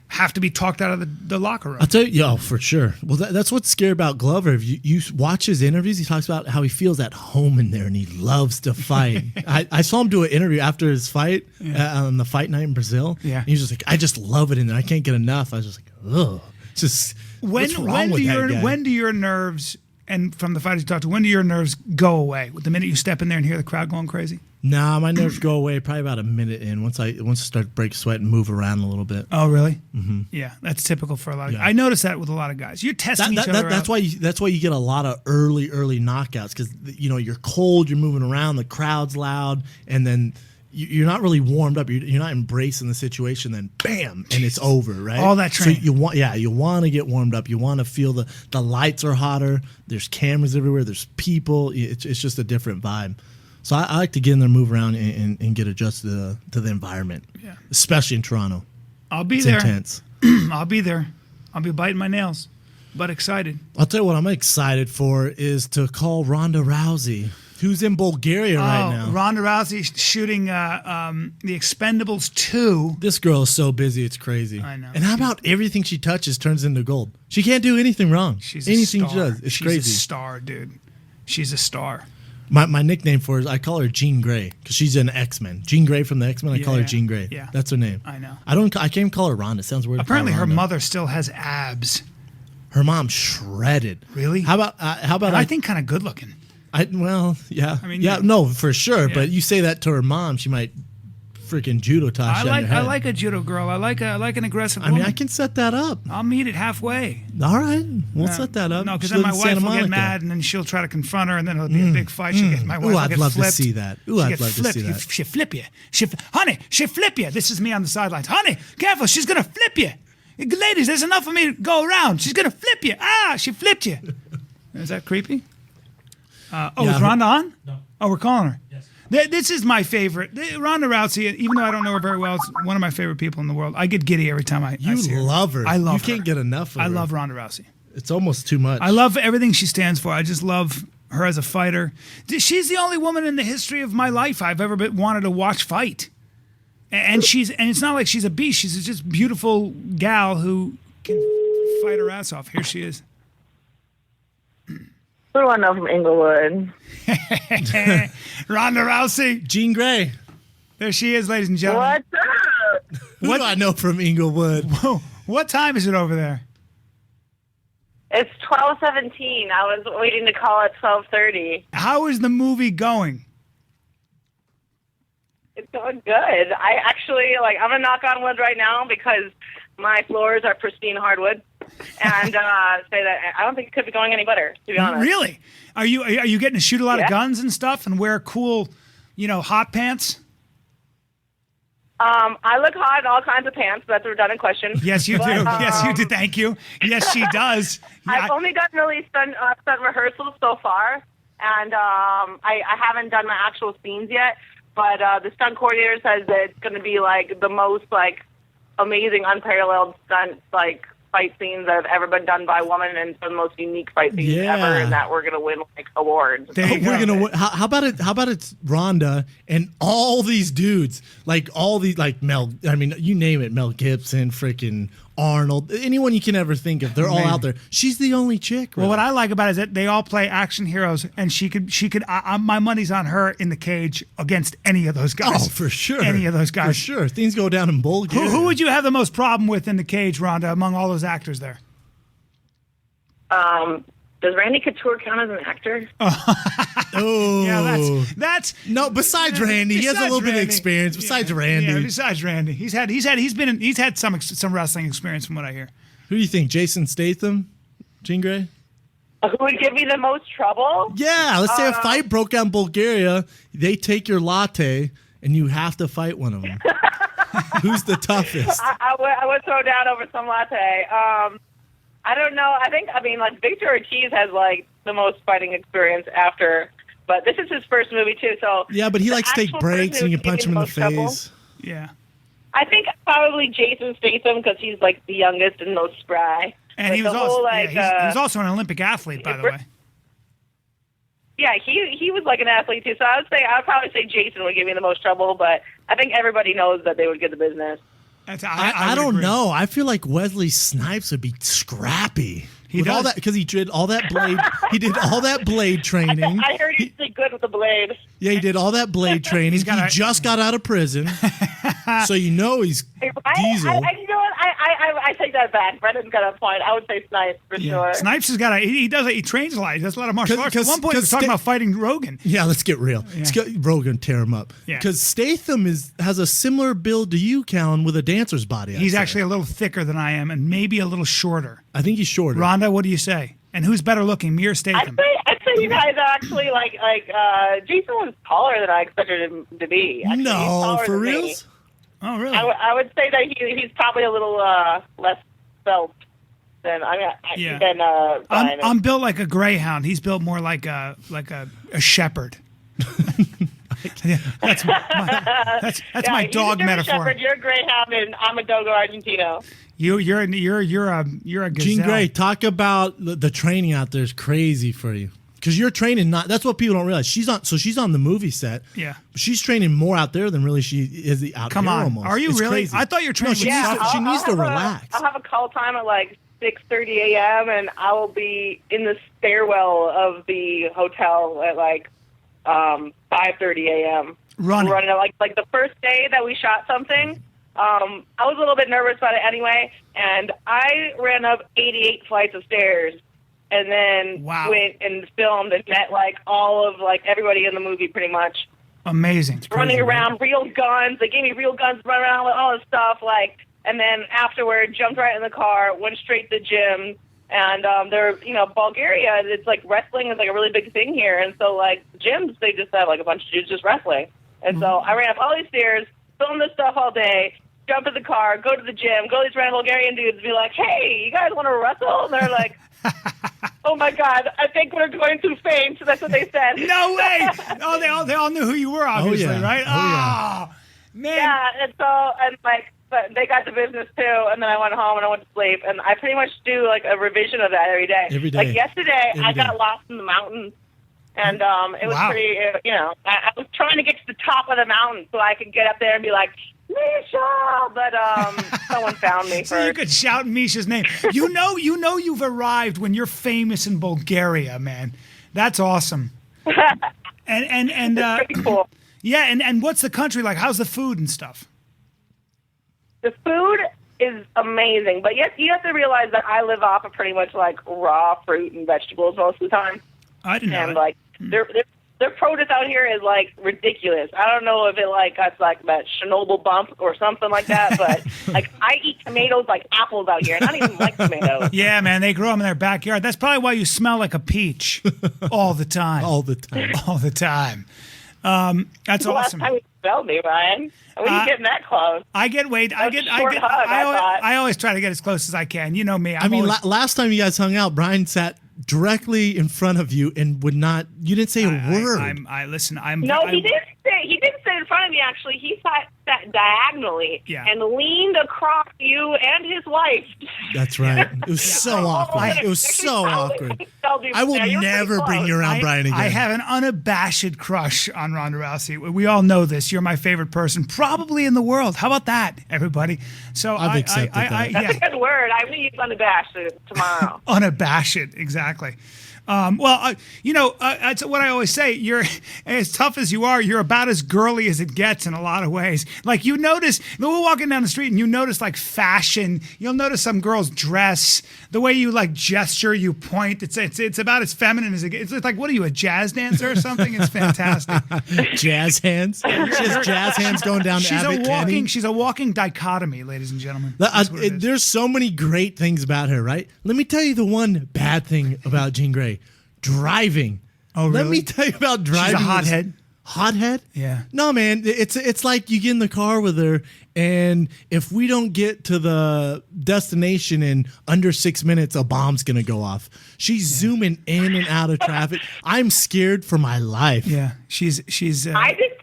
Speaker 2: have to be talked out of the locker room.
Speaker 1: I'll tell you, for sure. Well, that's what's scary about Glover. If you watch his interviews, he talks about how he feels at home in there and he loves to fight. I saw him do an interview after his fight on the fight night in Brazil.
Speaker 2: Yeah.
Speaker 1: And he was just like, I just love it in there. I can't get enough. I was just like, ugh. It's just, what's wrong with that guy?
Speaker 2: When do your nerves, and from the fighters you talk to, when do your nerves go away? The minute you step in there and hear the crowd going crazy?
Speaker 1: Nah, my nerves go away probably about a minute in once I start to break sweat and move around a little bit.
Speaker 2: Oh, really? Mm-hmm. Yeah, that's typical for a lot of guys. I notice that with a lot of guys. You're testing each other
Speaker 1: that's
Speaker 2: out.
Speaker 1: That's why you get a lot of early knockouts because you're cold, you're moving around, the crowd's loud, and then you're not really warmed up. You're not embracing the situation. Then bam, and it's over, right?
Speaker 2: All that training.
Speaker 1: So you want to get warmed up. You want to feel the lights are hotter. There's cameras everywhere. There's people. It's just a different vibe. So I like to get in there, move around, and get adjusted to the environment. Yeah. Especially in Toronto.
Speaker 2: I'll be
Speaker 1: it's
Speaker 2: there.
Speaker 1: Intense.
Speaker 2: I'll be there. I'll be biting my nails, but excited.
Speaker 1: I'll tell you what I'm excited for is to call Ronda Rousey, who's in Bulgaria right now.
Speaker 2: Ronda Rousey shooting The Expendables 2.
Speaker 1: This girl is so busy, it's crazy.
Speaker 2: I know.
Speaker 1: And how about everything she touches turns into gold? She can't do anything wrong.
Speaker 2: She's
Speaker 1: anything
Speaker 2: a star.
Speaker 1: she does, it's crazy.
Speaker 2: She's a star, dude. She's a star.
Speaker 1: My nickname for her is I call her Jean Grey because she's an X-Men. Jean Grey from the X-Men. I call her Jean Grey.
Speaker 2: Yeah,
Speaker 1: that's her name.
Speaker 2: I know.
Speaker 1: I can't even call her Ronda. It sounds weird.
Speaker 2: Apparently, her mother still has abs.
Speaker 1: Her mom's shredded.
Speaker 2: Really?
Speaker 1: How about
Speaker 2: I think kind of good looking.
Speaker 1: Yeah. I mean, no, for sure. Yeah. But you say that to her mom, she might freaking judo toss you on your head.
Speaker 2: I like a judo girl. I like an aggressive
Speaker 1: woman.
Speaker 2: I mean,
Speaker 1: I can set that up.
Speaker 2: I'll meet it halfway.
Speaker 1: All right, we'll set that up.
Speaker 2: No, because then my wife will get mad, and then she'll try to confront her, and then it'll be a big fight. My wife will
Speaker 1: I'd
Speaker 2: get
Speaker 1: love
Speaker 2: flipped.
Speaker 1: to see that. Ooh, I'd love to see that.
Speaker 2: She'll flip you. Honey, she'll flip you. This is me on the sidelines. Honey, careful, she's gonna flip you. Ladies, there's enough of me to go around. She's gonna flip you. She flipped you. Is that creepy? Is Ronda on?
Speaker 3: No.
Speaker 2: Oh, we're calling her.
Speaker 3: Yes.
Speaker 2: This is my favorite. Ronda Rousey, even though I don't know her very well, it's one of my favorite people in the world. I get giddy every time I see her.
Speaker 1: You love her.
Speaker 2: I love her.
Speaker 1: You can't get enough of her.
Speaker 2: I love Ronda Rousey.
Speaker 1: It's almost too much.
Speaker 2: I love everything she stands for. I just love her as a fighter. She's the only woman in the history of my life I've ever wanted to watch fight. And it's not like she's a beast. She's just beautiful gal who can fight her ass off. Here she is.
Speaker 4: Who do I know from Inglewood?
Speaker 2: Ronda Rousey.
Speaker 1: Jean Grey.
Speaker 2: There she is, ladies and gentlemen.
Speaker 4: What's up?
Speaker 1: What do I know from Inglewood?
Speaker 2: Whoa. What time is it over there?
Speaker 4: It's 12:17. I was waiting to call at 12:30.
Speaker 2: How is the movie going?
Speaker 4: It's going good. I actually, I'm going to knock on wood right now because my floors are pristine hardwood. And say that I don't think it could be going any better, to be honest.
Speaker 2: Really? Are you getting to shoot a lot of guns and stuff and wear cool, hot pants?
Speaker 4: I look hot in all kinds of pants. That's a redundant question.
Speaker 2: Yes, you do. Yes, you do. Thank you. Yes, she does.
Speaker 4: Yeah, I've only done really stunt rehearsals so far, and I haven't done my actual scenes yet. But the stunt coordinator says that it's going to be the most amazing, unparalleled stunt fight scenes that have ever been done by a woman, and some of the most unique fight scenes ever, and that we're going to win awards.
Speaker 1: We're gonna win. How about it? How about it's Ronda and all these dudes, all these Mel? I mean, you name it, Mel Gibson, freaking Arnold, anyone you can ever think of. They're all out there. She's the only chick. Really.
Speaker 2: Well, what I like about it is that they all play action heroes, and she could. My money's on her in the cage against any of those guys.
Speaker 1: Oh, for sure.
Speaker 2: Any of those guys.
Speaker 1: For sure. Things go down in Bulgaria.
Speaker 2: Who would you have the most problem with in the cage, Ronda, among all those actors there?
Speaker 4: Does Randy Couture count as an actor?
Speaker 1: Oh,
Speaker 2: yeah, that's
Speaker 1: no. Besides Randy, he has a little bit of experience. Besides Randy,
Speaker 2: besides Randy, he's had some wrestling experience from what I hear.
Speaker 1: Who do you think? Jason Statham, Jean Grey?
Speaker 4: Who would give me the most trouble?
Speaker 1: Yeah, let's say a fight broke out in Bulgaria. They take your latte, and you have to fight one of them. Who's the toughest?
Speaker 4: I would throw down over some latte. I don't know. I mean, Victor Ortiz has the most fighting experience after, but this is his first movie too. So
Speaker 1: yeah, but he likes to take breaks and you can punch him in the face.
Speaker 4: Trouble,
Speaker 2: yeah,
Speaker 4: I think probably Jason Statham because he's the youngest and most spry.
Speaker 2: And he was also he was also an Olympic athlete, by the way.
Speaker 4: Yeah, he was an athlete too. So I'd probably say Jason would give me the most trouble, but I think everybody knows that they would get the business.
Speaker 1: I don't know. I feel like Wesley Snipes would be scrappy. All that because he did all that blade. He did all that blade training.
Speaker 4: I heard he's really good with the blade.
Speaker 1: Yeah, he did all that blade training. He just got out of prison, so you know he's diesel.
Speaker 4: You know what? I take that back. Brendan's got a point. I would say Snipes for sure.
Speaker 2: Snipes has got he trains a lot. He does a lot of martial arts. At one point, he was talking about fighting Rogan.
Speaker 1: Yeah, let's get real. Yeah. Rogan tear him up. Because Statham has a similar build to you, Callan, with a dancer's body.
Speaker 2: He's actually a little thicker than I am, and maybe a little shorter.
Speaker 1: I think he's shorter.
Speaker 2: Rhonda, what do you say? And who's better looking, me or Statham?
Speaker 4: I'd say you guys are actually Jason was taller than I expected him to be. Actually,
Speaker 1: no, for real?
Speaker 2: Oh, really?
Speaker 4: I would say that he's probably a little less built than Brian.
Speaker 2: I'm built like a greyhound. He's built more like a shepherd. That's my dog metaphor.
Speaker 4: Shepherd, you're a greyhound, and I'm a Dogo Argentino.
Speaker 2: You're a gazelle.
Speaker 1: Jean Grey, talk about the training out there is crazy for you. Because you're training that's what people don't realize. She's on the movie set.
Speaker 2: Yeah.
Speaker 1: She's training more out there than really she is out
Speaker 2: Come
Speaker 1: here
Speaker 2: on.
Speaker 1: almost.
Speaker 2: Are you
Speaker 1: it's
Speaker 2: really?
Speaker 1: Crazy.
Speaker 2: I thought you were training.
Speaker 1: No, she needs to relax.
Speaker 4: I'll have a call time at 6:30 a.m. and I will be in the stairwell of the hotel at 5:30 a.m.
Speaker 2: Running
Speaker 4: like the first day that we shot something. I was a little bit nervous about it anyway, and I ran up 88 flights of stairs, and then went and filmed and met all of everybody in the movie pretty much.
Speaker 2: Amazing.
Speaker 4: Running around, real guns. They gave me real guns to run around with all this stuff, and then afterward jumped right in the car, went straight to the gym. And Bulgaria, it's wrestling is a really big thing here, and so gyms, they just have a bunch of dudes just wrestling. And so I ran up all these stairs, filmed this stuff all day, jump in the car, go to the gym, go to these random Bulgarian dudes, and be like, "Hey, you guys want to wrestle?" And they're like, "Oh my God, I think we're going to faint." That's what they said.
Speaker 2: No way! Oh, they all knew who you were, obviously, right?
Speaker 1: Oh,
Speaker 2: man.
Speaker 4: Yeah, and so but they got the business too, and then I went home and I went to sleep, and I pretty much do a revision of that every day.
Speaker 1: Every day.
Speaker 4: Yesterday, I got lost in the mountains, and it was pretty. I was trying to get to the top of the mountain so I could get up there and be like, "Misha," but someone found me.
Speaker 2: So you could shout Misha's name. You know you've arrived when you're famous in Bulgaria, man. That's awesome. and
Speaker 4: it's pretty cool.
Speaker 2: Yeah, and what's the country like? How's the food and stuff?
Speaker 4: The food is amazing, but yes, you have to realize that I live off of pretty much raw fruit and vegetables most of the time.
Speaker 2: I didn't know.
Speaker 4: And their produce out here is ridiculous. I don't know if it got that Chernobyl bump or something like that, but I eat tomatoes like apples out here, and I don't even like tomatoes.
Speaker 2: Yeah, man, they grow them in their backyard. That's probably why you smell like a peach all the time.
Speaker 1: All the time.
Speaker 2: All the time. That's awesome.
Speaker 4: Last time you smelled me, Ryan. When are you getting that close?
Speaker 2: I always try to get as close as I can. You know me.
Speaker 1: Last time you guys hung out, Brian sat directly in front of you and you didn't say a word.
Speaker 4: He didn't sit in front of me, actually. He sat diagonally and leaned across you and his wife.
Speaker 1: That's right. It was so awkward. It was so awkward. I will never bring you around Brian again.
Speaker 2: I have an unabashed crush on Ronda Rousey. We all know this. You're my favorite person probably in the world. How about that, everybody? So
Speaker 1: I've accepted that.
Speaker 4: That's a good word. I will use unabashed tomorrow.
Speaker 2: Unabashed, exactly. That's what I always say. You're as tough as you are. You're about as girly as it gets in a lot of ways. You notice, we're walking down the street and you notice fashion. You'll notice some girls dress, the way you gesture, you point. It's about as feminine as it gets. It's what are you, a jazz dancer or something? It's fantastic.
Speaker 1: Jazz hands. She has jazz hands going down to Abbott Kinney.
Speaker 2: She's a walking dichotomy, ladies and gentlemen.
Speaker 1: There's so many great things about her, right? Let me tell you the one bad thing about Jean Grey. Driving.
Speaker 2: Oh, really?
Speaker 1: Let me tell you about driving.
Speaker 2: She's a hothead.
Speaker 1: Hothead?
Speaker 2: Yeah.
Speaker 1: No, man. It's like you get in the car with her, and if we don't get to the destination in under 6 minutes, a bomb's gonna go off. She's zooming in and out of traffic. I'm scared for my life.
Speaker 2: Yeah. She's.
Speaker 4: I take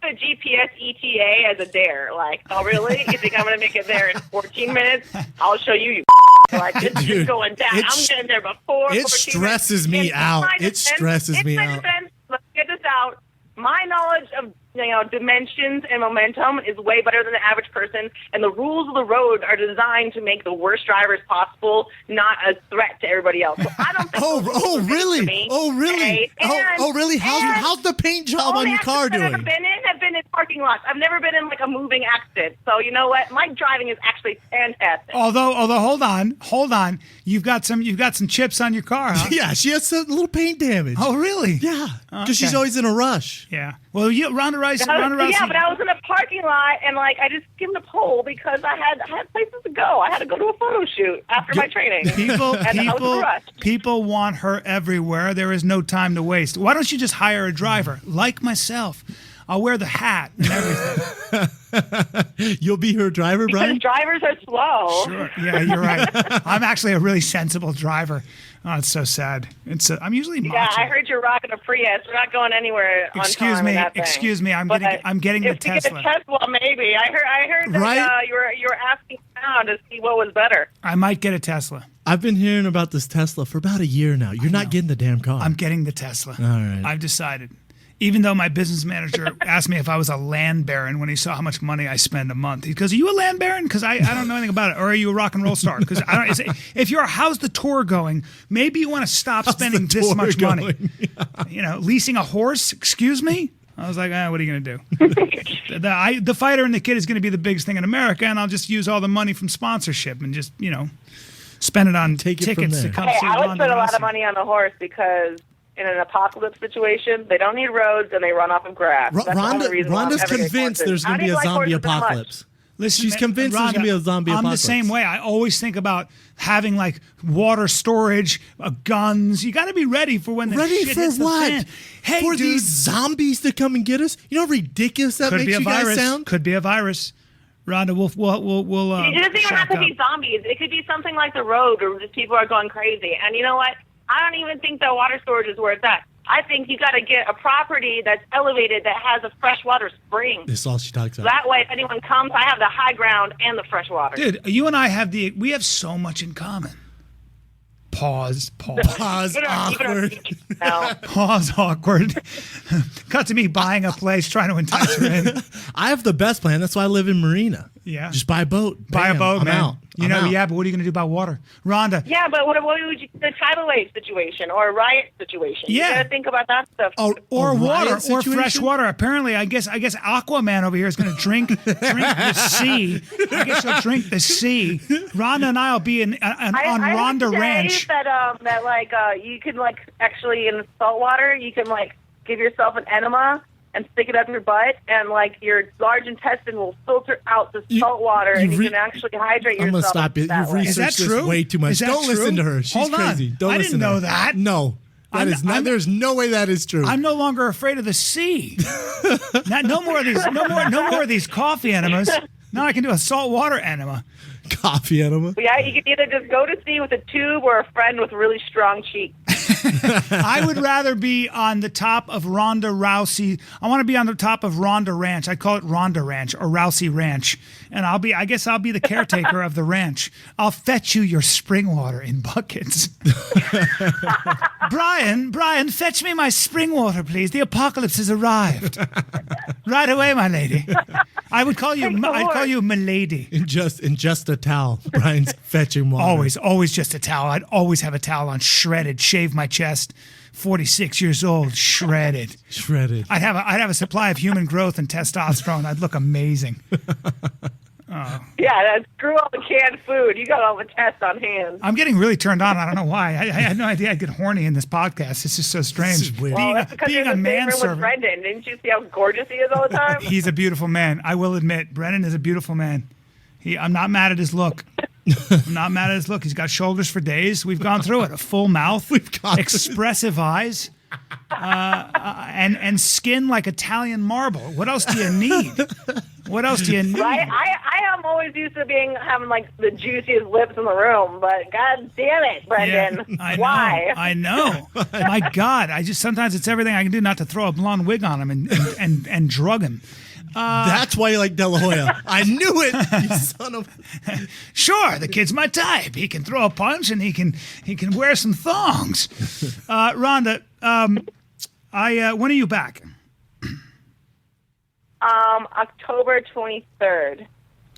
Speaker 4: the GPS ETA as a dare. Oh, really? You think I'm gonna make it there in 14 minutes? I'll show you. It's just going down. I'm getting there before.
Speaker 1: It stresses me out. It stresses me out.
Speaker 4: Let's get this out. My knowledge of dimensions and momentum is way better than the average person, and the rules of the road are designed to make the worst drivers possible not a threat to everybody else. So I don't think
Speaker 1: Oh, really? Oh, really?
Speaker 4: Okay?
Speaker 1: Really? How's the paint job on your car doing?
Speaker 4: I've been in parking lots. I've never been in like a moving accident. So you know what? My driving is actually fantastic.
Speaker 2: Although, hold on. You've got some chips on your car, huh?
Speaker 1: Yeah, she has a little paint damage.
Speaker 2: Oh, really?
Speaker 1: Yeah, because
Speaker 2: Okay.
Speaker 1: she's always in a rush.
Speaker 2: Yeah. Well, Ronda Rousey.
Speaker 4: Yeah, but I was in a parking lot and like I just skimmed a pole because I had places to go. I had to go to a photo shoot after my training.
Speaker 2: People want her everywhere. There is no time to waste. Why don't you just hire a driver like myself? I'll wear the hat and everything.
Speaker 1: You'll be her driver, Brian?
Speaker 4: Because drivers are slow.
Speaker 2: Sure. Yeah, you're right. I'm actually a really sensible driver. Oh, it's so sad. I'm usually macho.
Speaker 4: Yeah, I heard you're rocking a Prius. We're not going anywhere on time in that thing.
Speaker 2: Excuse me. I'm getting the Tesla.
Speaker 4: If you get a Tesla, maybe. I heard that
Speaker 1: Right?
Speaker 4: you were asking around to see what was better.
Speaker 2: I might get a Tesla.
Speaker 1: I've been hearing about this Tesla for about a year now. You're not getting the damn car.
Speaker 2: I'm getting the Tesla.
Speaker 1: All right.
Speaker 2: I've decided. Even though my business manager asked me if I was a land baron when he saw how much money I spend a month. He goes, "Are you a land baron? Because I don't know anything about it. Or are you a rock and roll star? Because if you're, how's the tour going? Maybe you want to stop spending this much money. Leasing a horse? Excuse me?" I was like, what are you going to do? The fighter and the kid is going to be the biggest thing in America, and I'll just use all the money from sponsorship and just, spend it on tickets to come see
Speaker 4: I would
Speaker 2: Ronda
Speaker 4: spend a lot
Speaker 2: Rousey.
Speaker 4: of money on the horse because in an apocalypse situation, they don't need roads and they run off of grass. That's the only reason why I'm
Speaker 1: Rhonda's
Speaker 4: ever getting
Speaker 1: convinced
Speaker 4: horses.
Speaker 1: there's going to be a
Speaker 4: How do you like
Speaker 1: zombie
Speaker 4: horses that much?
Speaker 1: apocalypse.
Speaker 2: Listen,
Speaker 1: She's convinced there's
Speaker 2: Rhonda,
Speaker 1: going to be a zombie
Speaker 2: I'm
Speaker 1: apocalypse.
Speaker 2: the same way. I always think about having like water storage, guns. You got to be ready for when the
Speaker 1: Ready
Speaker 2: shit
Speaker 1: for
Speaker 2: hits
Speaker 1: what?
Speaker 2: the fan. Hey,
Speaker 1: for
Speaker 2: dude,
Speaker 1: these zombies to come and get us? You know how ridiculous that
Speaker 2: could
Speaker 1: makes
Speaker 2: be a
Speaker 1: you
Speaker 2: virus.
Speaker 1: guys sound?
Speaker 2: Could be a virus. Rhonda, we'll
Speaker 4: It doesn't even have
Speaker 2: shack
Speaker 4: to
Speaker 2: up.
Speaker 4: be zombies. It could be something like the road where just people are going crazy. And you know what? I don't even think that water storage is where it's at. I think you got to get a property that's elevated that has a freshwater spring.
Speaker 1: That's all she talks
Speaker 4: So
Speaker 1: about.
Speaker 4: that way, if anyone comes, I have the high ground and the fresh water.
Speaker 2: Dude, you and I we have so much in common. Pause.
Speaker 1: Pause,
Speaker 4: Even our
Speaker 1: awkward.
Speaker 4: beaches now.
Speaker 2: Pause, awkward. Cut to me buying a place, trying to entice her in.
Speaker 1: I have the best plan. That's why I live in Marina.
Speaker 2: Yeah.
Speaker 1: Just buy a boat.
Speaker 2: Buy a
Speaker 1: Bam,
Speaker 2: boat,
Speaker 1: I'm
Speaker 2: man.
Speaker 1: out. I'm out.
Speaker 2: Yeah, but what are you going to do about water? Rhonda.
Speaker 4: Yeah, but what would you, the tidal wave situation or a riot situation?
Speaker 2: Yeah.
Speaker 4: You got to think about that stuff.
Speaker 1: Oh,
Speaker 2: Or
Speaker 1: a
Speaker 2: water,
Speaker 1: riot
Speaker 2: or
Speaker 1: situation?
Speaker 2: fresh water. Apparently, I guess Aquaman over here is going to drink the sea. I guess he'll drink the sea. Rhonda and I will be on
Speaker 4: I
Speaker 2: Ronda
Speaker 4: heard
Speaker 2: Ranch.
Speaker 4: today that you can actually in salt water you can give yourself an enema and stick it up your butt and your large intestine will filter out the salt water and you can actually hydrate yourself.
Speaker 1: I'm gonna stop it.
Speaker 4: that
Speaker 1: You've
Speaker 4: way.
Speaker 2: Is that
Speaker 1: researched this
Speaker 2: true?
Speaker 1: way too much.
Speaker 2: Is that
Speaker 1: Don't
Speaker 2: true?
Speaker 1: listen to her. She's
Speaker 2: Hold on.
Speaker 1: crazy. Don't
Speaker 2: I
Speaker 1: listen
Speaker 2: didn't know
Speaker 1: to her.
Speaker 2: that.
Speaker 1: No. There's no way that is true.
Speaker 2: I'm no longer afraid of the sea. No more of these coffee enemas. Now I can do a saltwater enema.
Speaker 1: Coffee enema.
Speaker 4: Yeah, you can either just go to sea with a tube or a friend with really strong cheeks.
Speaker 2: I would rather be on the top of Ronda Rousey. I want to be on the top of Ronda Ranch. I call it Ronda Ranch or Rousey Ranch. And I guess I'll be the caretaker of the ranch. I'll fetch you your spring water in buckets. Brian, fetch me my spring water, please. The apocalypse has arrived. Right away, my lady. I'd call you milady.
Speaker 1: In just a towel. Brian's fetching water.
Speaker 2: Always just a towel. I'd always have a towel on, shredded, shave my chest. 46 years old, shredded.
Speaker 1: Shredded.
Speaker 2: I'd have a supply of human growth and testosterone. I'd look amazing.
Speaker 4: Yeah, screw all the canned food. You got all the tests on hand.
Speaker 2: I'm getting really turned on. I don't know why. I had no idea I'd get horny in this podcast. It's just so strange.
Speaker 1: This is weird.
Speaker 4: Well, that's because
Speaker 2: being
Speaker 4: you're
Speaker 2: a
Speaker 4: the same room with
Speaker 2: manservant.
Speaker 4: Brendan. Didn't you see how gorgeous he is all the time?
Speaker 2: He's a beautiful man. I will admit, Brennan is a beautiful man. I'm not mad at his look. He's got shoulders for days. We've gone through it. A full mouth, expressive eyes, and skin like Italian marble. What else do you need?
Speaker 4: I am always used to having the juiciest lips in the room, but god damn it, Brendan.
Speaker 2: Yeah,
Speaker 4: Why?
Speaker 2: I know. My God, sometimes it's everything I can do not to throw a blonde wig on him and drug him.
Speaker 1: That's why you like De La Hoya. I knew it, you son of...
Speaker 2: Sure, the kid's my type. He can throw a punch and he can wear some thongs. Rhonda, when are you back?
Speaker 4: October 23rd.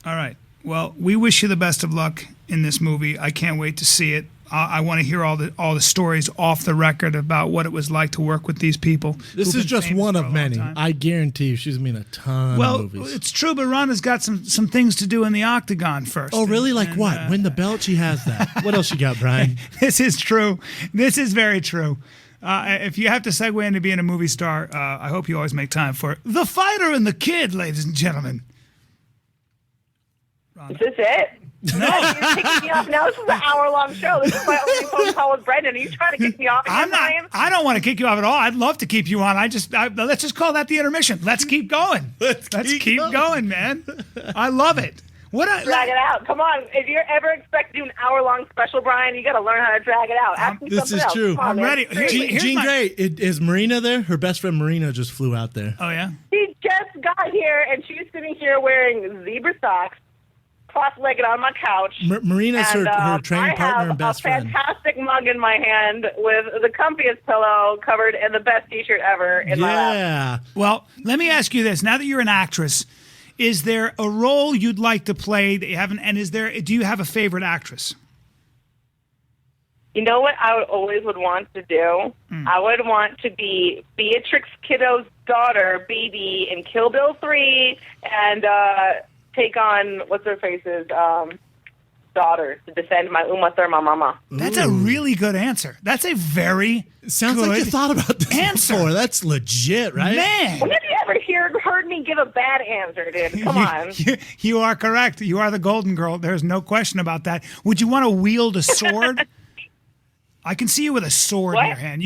Speaker 2: All right. Well, we wish you the best of luck in this movie. I can't wait to see it. I want to hear all the stories off the record about what it was like to work with these people.
Speaker 1: This is just one of many. I guarantee you she's been in a ton of movies.
Speaker 2: Well, it's true, but Ronda's got some things to do in the octagon first.
Speaker 1: Oh, really? Like what? Win the belt? She has that. What else you got, Brian?
Speaker 2: This is true. This is very true. If you have to segue into being a movie star, I hope you always make time for it. The Fighter and the Kid, ladies and gentlemen.
Speaker 4: Is this it? No, you're kicking me off now. This is an hour-long show. This is my only phone call with Brendan. Are you trying to kick me off?
Speaker 2: I'm not. I don't want to kick you off at all. I'd love to keep you on. Let's just call that the intermission. Let's keep going. Let's keep going, man. I love it.
Speaker 4: Drag it out. Come on. If you're ever expect to do an hour-long special, Brian, you got to learn how to drag it out. Ask me
Speaker 1: this is
Speaker 4: else.
Speaker 1: true.
Speaker 2: I'm ready.
Speaker 1: Jean Grey, is Marina there? Her best friend Marina just flew out there.
Speaker 2: Oh, yeah?
Speaker 4: She just got here, and she's sitting here wearing zebra socks, cross-legged on my couch.
Speaker 1: Marina's her training partner and best friend.
Speaker 4: I have a fantastic mug in my hand with the comfiest pillow covered in the best T-shirt ever in my lap.
Speaker 1: Yeah.
Speaker 2: Well, let me ask you this. Now that you're an actress, is there a role you'd like to play that you haven't? And do you have a favorite actress?
Speaker 4: You know what I would want to do? I would want to be Beatrix Kiddo's daughter, BB, in Kill Bill 3, and take on what's her face's daughter to defend my Uma Thurman mama.
Speaker 2: That's a really good answer. That's a very
Speaker 1: sounds
Speaker 2: good
Speaker 1: like you thought about this
Speaker 2: answer.
Speaker 1: Before. That's legit, right?
Speaker 2: Man,
Speaker 4: when have you ever heard me give a bad answer, dude? Come on.
Speaker 2: You are correct. You are the golden girl. There's no question about that. Would you want to wield a sword? I can see you with a sword in your hand.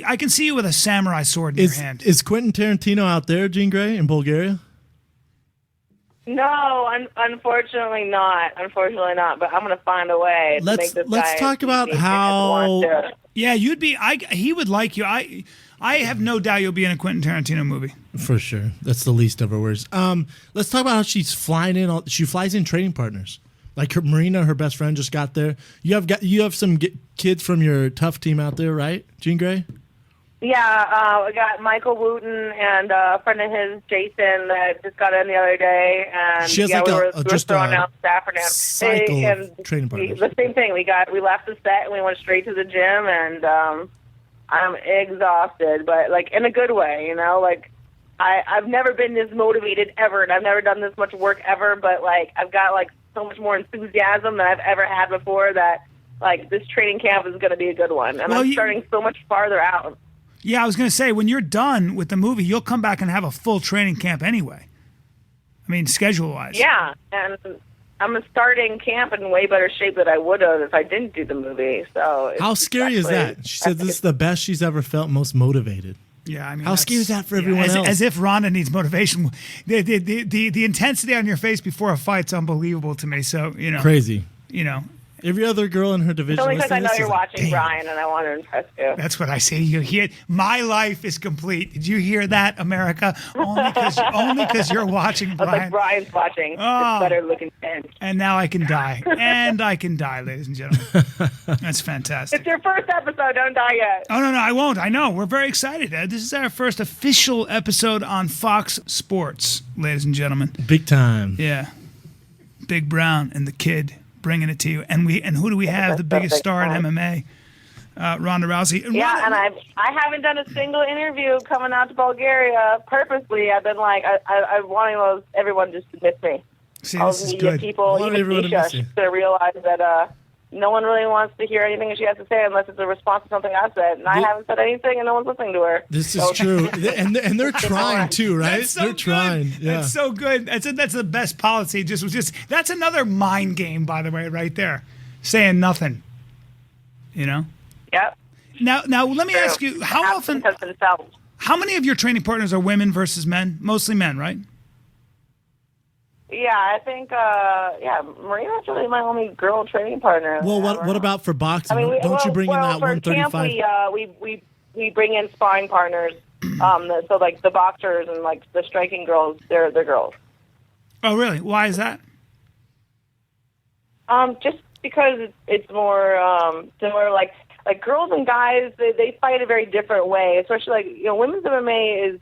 Speaker 2: I can see you with a samurai sword in your hand.
Speaker 1: Is Quentin Tarantino out there, Jean Grey, in Bulgaria?
Speaker 4: No, unfortunately not. Unfortunately not. But I'm going to find a way to make this
Speaker 1: Let's
Speaker 4: guy
Speaker 1: talk about how.
Speaker 2: Yeah, you'd be. He would like you. I have no doubt you'll be in a Quentin Tarantino movie.
Speaker 1: For sure. That's the least of her worries. Let's talk about how she's flying in. She flies in training partners. Like Marina, her best friend, just got there. You have some kids from your tough team out there, right, Jean Grey?
Speaker 4: Yeah, we got Michael Wooten and a friend of his, Jason, that just got in the other day. And
Speaker 1: she has
Speaker 4: we
Speaker 1: were
Speaker 4: just throwing out Stafford now.
Speaker 1: cycle of training partners.
Speaker 4: The same thing. We left the set and we went straight to the gym, and I'm exhausted, but like in a good way, you know. Like I've never been this motivated ever, and I've never done this much work ever. But like I've got like so much more enthusiasm than I've ever had before. That like this training camp is going to be a good one, and I'm starting so much farther out.
Speaker 2: Yeah, I was going to say, when you're done with the movie, you'll come back and have a full training camp anyway. I mean, schedule-wise.
Speaker 4: Yeah, and I'm starting camp in way better shape than I would have if I didn't do the movie. So
Speaker 1: how scary is that? She said this is the best she's ever felt, most motivated.
Speaker 2: Yeah, I mean,
Speaker 1: how scary is that for everyone else?
Speaker 2: As if Ronda needs motivation. The intensity on your face before a fight's unbelievable to me. So
Speaker 1: crazy.
Speaker 2: Every
Speaker 1: other girl in her division.
Speaker 4: It's only because I know you're watching, Brian, and I want to impress you.
Speaker 2: That's what I say. You hear my life is complete. Did you hear that, America? Only because you're watching, Brian.
Speaker 4: Like Brian's watching.
Speaker 2: Oh.
Speaker 4: It's better looking than.
Speaker 2: And now I can die. Ladies and gentlemen. That's fantastic.
Speaker 4: It's your first episode. Don't die yet.
Speaker 2: Oh, no, I won't. I know. We're very excited. This is our first official episode on Fox Sports, ladies and gentlemen.
Speaker 1: Big time.
Speaker 2: Yeah. Big Brown and the Kid. Bringing it to you, and who do we have? The biggest star in MMA, Ronda Rousey.
Speaker 4: Yeah, and I haven't done a single interview coming out to Bulgaria purposely. I've been like, I'm wanting everyone just to miss me.
Speaker 2: See,
Speaker 4: all
Speaker 2: this is
Speaker 4: media
Speaker 2: good.
Speaker 4: people, even Tisha, she's going to realize that no one really wants to hear anything she has to say unless it's a response to something I said, and I haven't said anything, and no one's listening to her.
Speaker 1: This is true, and they're trying too, right?
Speaker 2: They're trying. Yeah. That's so good. That's the best policy. Just that's another mind game, by the way, right there, saying nothing. Yep. Now let me ask you, how many of your training partners are women versus men? Mostly men, right?
Speaker 4: Yeah, I think, Marina's really my only girl training partner.
Speaker 1: Well, what about for boxing? Don't you bring in that 135?
Speaker 4: Camp, we bring in sparring partners. So like the boxers and like the striking girls, they're girls.
Speaker 2: Oh, really? Why is that?
Speaker 4: Just because it's more similar. Like girls and guys, they fight a very different way. Especially like women's MMA is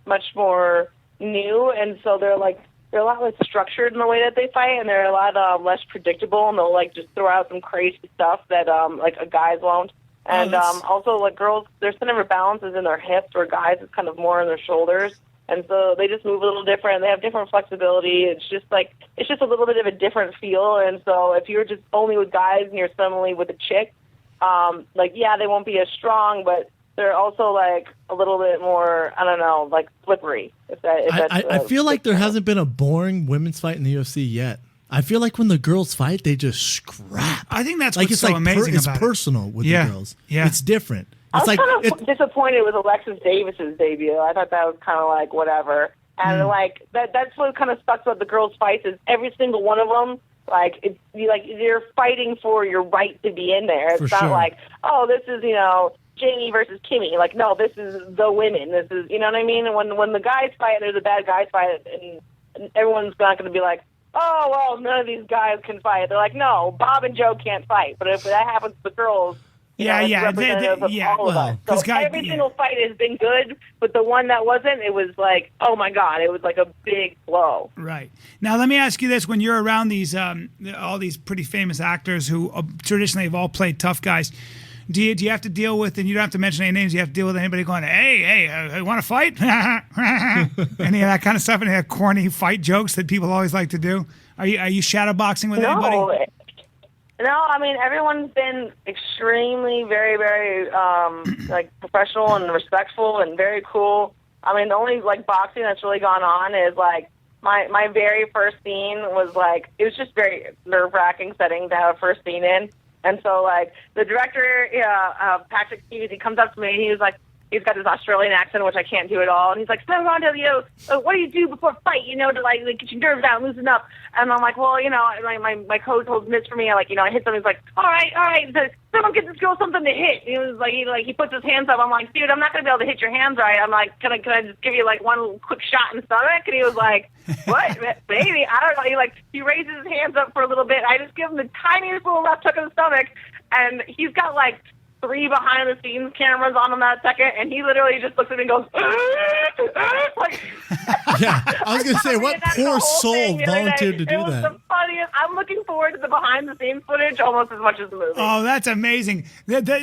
Speaker 4: much more new, and so they're a lot less structured in the way that they fight, and they're a lot less predictable, and they'll like just throw out some crazy stuff that like guys won't. And also, like, girls, their center of balance is in their hips, where guys is kind of more on their shoulders. And so they just move a little different. They have different flexibility. It's just a little bit of a different feel. And so if you're just only with guys and you're suddenly with a chick, they won't be as strong, but they're also like a little bit more, I don't know, like slippery.
Speaker 1: I feel like there hasn't been a boring women's fight in the UFC yet. I feel like when the girls fight, they just scrap.
Speaker 2: I think that's
Speaker 1: like
Speaker 2: what's so amazing
Speaker 1: it's
Speaker 2: about it.
Speaker 1: personal with the girls.
Speaker 2: Yeah.
Speaker 1: It's different.
Speaker 4: I
Speaker 1: It's
Speaker 4: was
Speaker 1: like
Speaker 4: kind of disappointed with Alexis Davis's debut. I thought that was kind of like whatever. And like that's what kind of sucks about the girls' fights is every single one of them. Like you're fighting for your right to be in there. It's not like, oh, this is Jamie versus Kimmy. Like, no, this is the women. This is, you know what I mean? And when the guys fight, there's a bad guys fight, and everyone's not going to be like, oh, well, none of these guys can fight. They're like, no, Bob and Joe can't fight. But if that happens to the girls, it's representative of all of us. So every single fight has been good, but the one that wasn't, it was like, oh my God, it was like a big blow.
Speaker 2: Right. Now, let me ask you this. When you're around these all these pretty famous actors who traditionally have all played tough guys, do you have to deal with, and you don't have to mention any names, you have to deal with anybody going, hey, want to fight? Any of that kind of stuff, any of that corny fight jokes that people always like to do? Are you shadow boxing with anybody?
Speaker 4: No, I mean, everyone's been extremely, very, very, professional and respectful and very cool. I mean, the only, boxing that's really gone on is, my very first scene was, it was just very nerve-wracking setting to have a first scene in. And so, the director, Patrick Hughes, he comes up to me, and he was like, he's got this Australian accent, which I can't do at all. And he's like, so, Ronda, what do you do before a fight, to, get your nerves out, loosen up? And I'm like, well, my coach holds mitts for me. I hit something. He's like, all right. Someone get this girl something to hit. He was like, he puts his hands up. I'm like, dude, I'm not going to be able to hit your hands right. I'm like, can I just give you, one quick shot in the stomach? And he was like, what? Baby, I don't know. He raises his hands up for a little bit. I just give him the tiniest little left hook in the stomach. And he's got, 3 behind-the-scenes cameras on him that second, and he literally just looks at me and goes,
Speaker 1: yeah, I was going to say, what poor soul volunteered to do
Speaker 4: that? It was
Speaker 1: that?
Speaker 4: the funniest. I'm looking forward to the behind-the-scenes footage almost as much as the movie.
Speaker 2: Oh, that's amazing.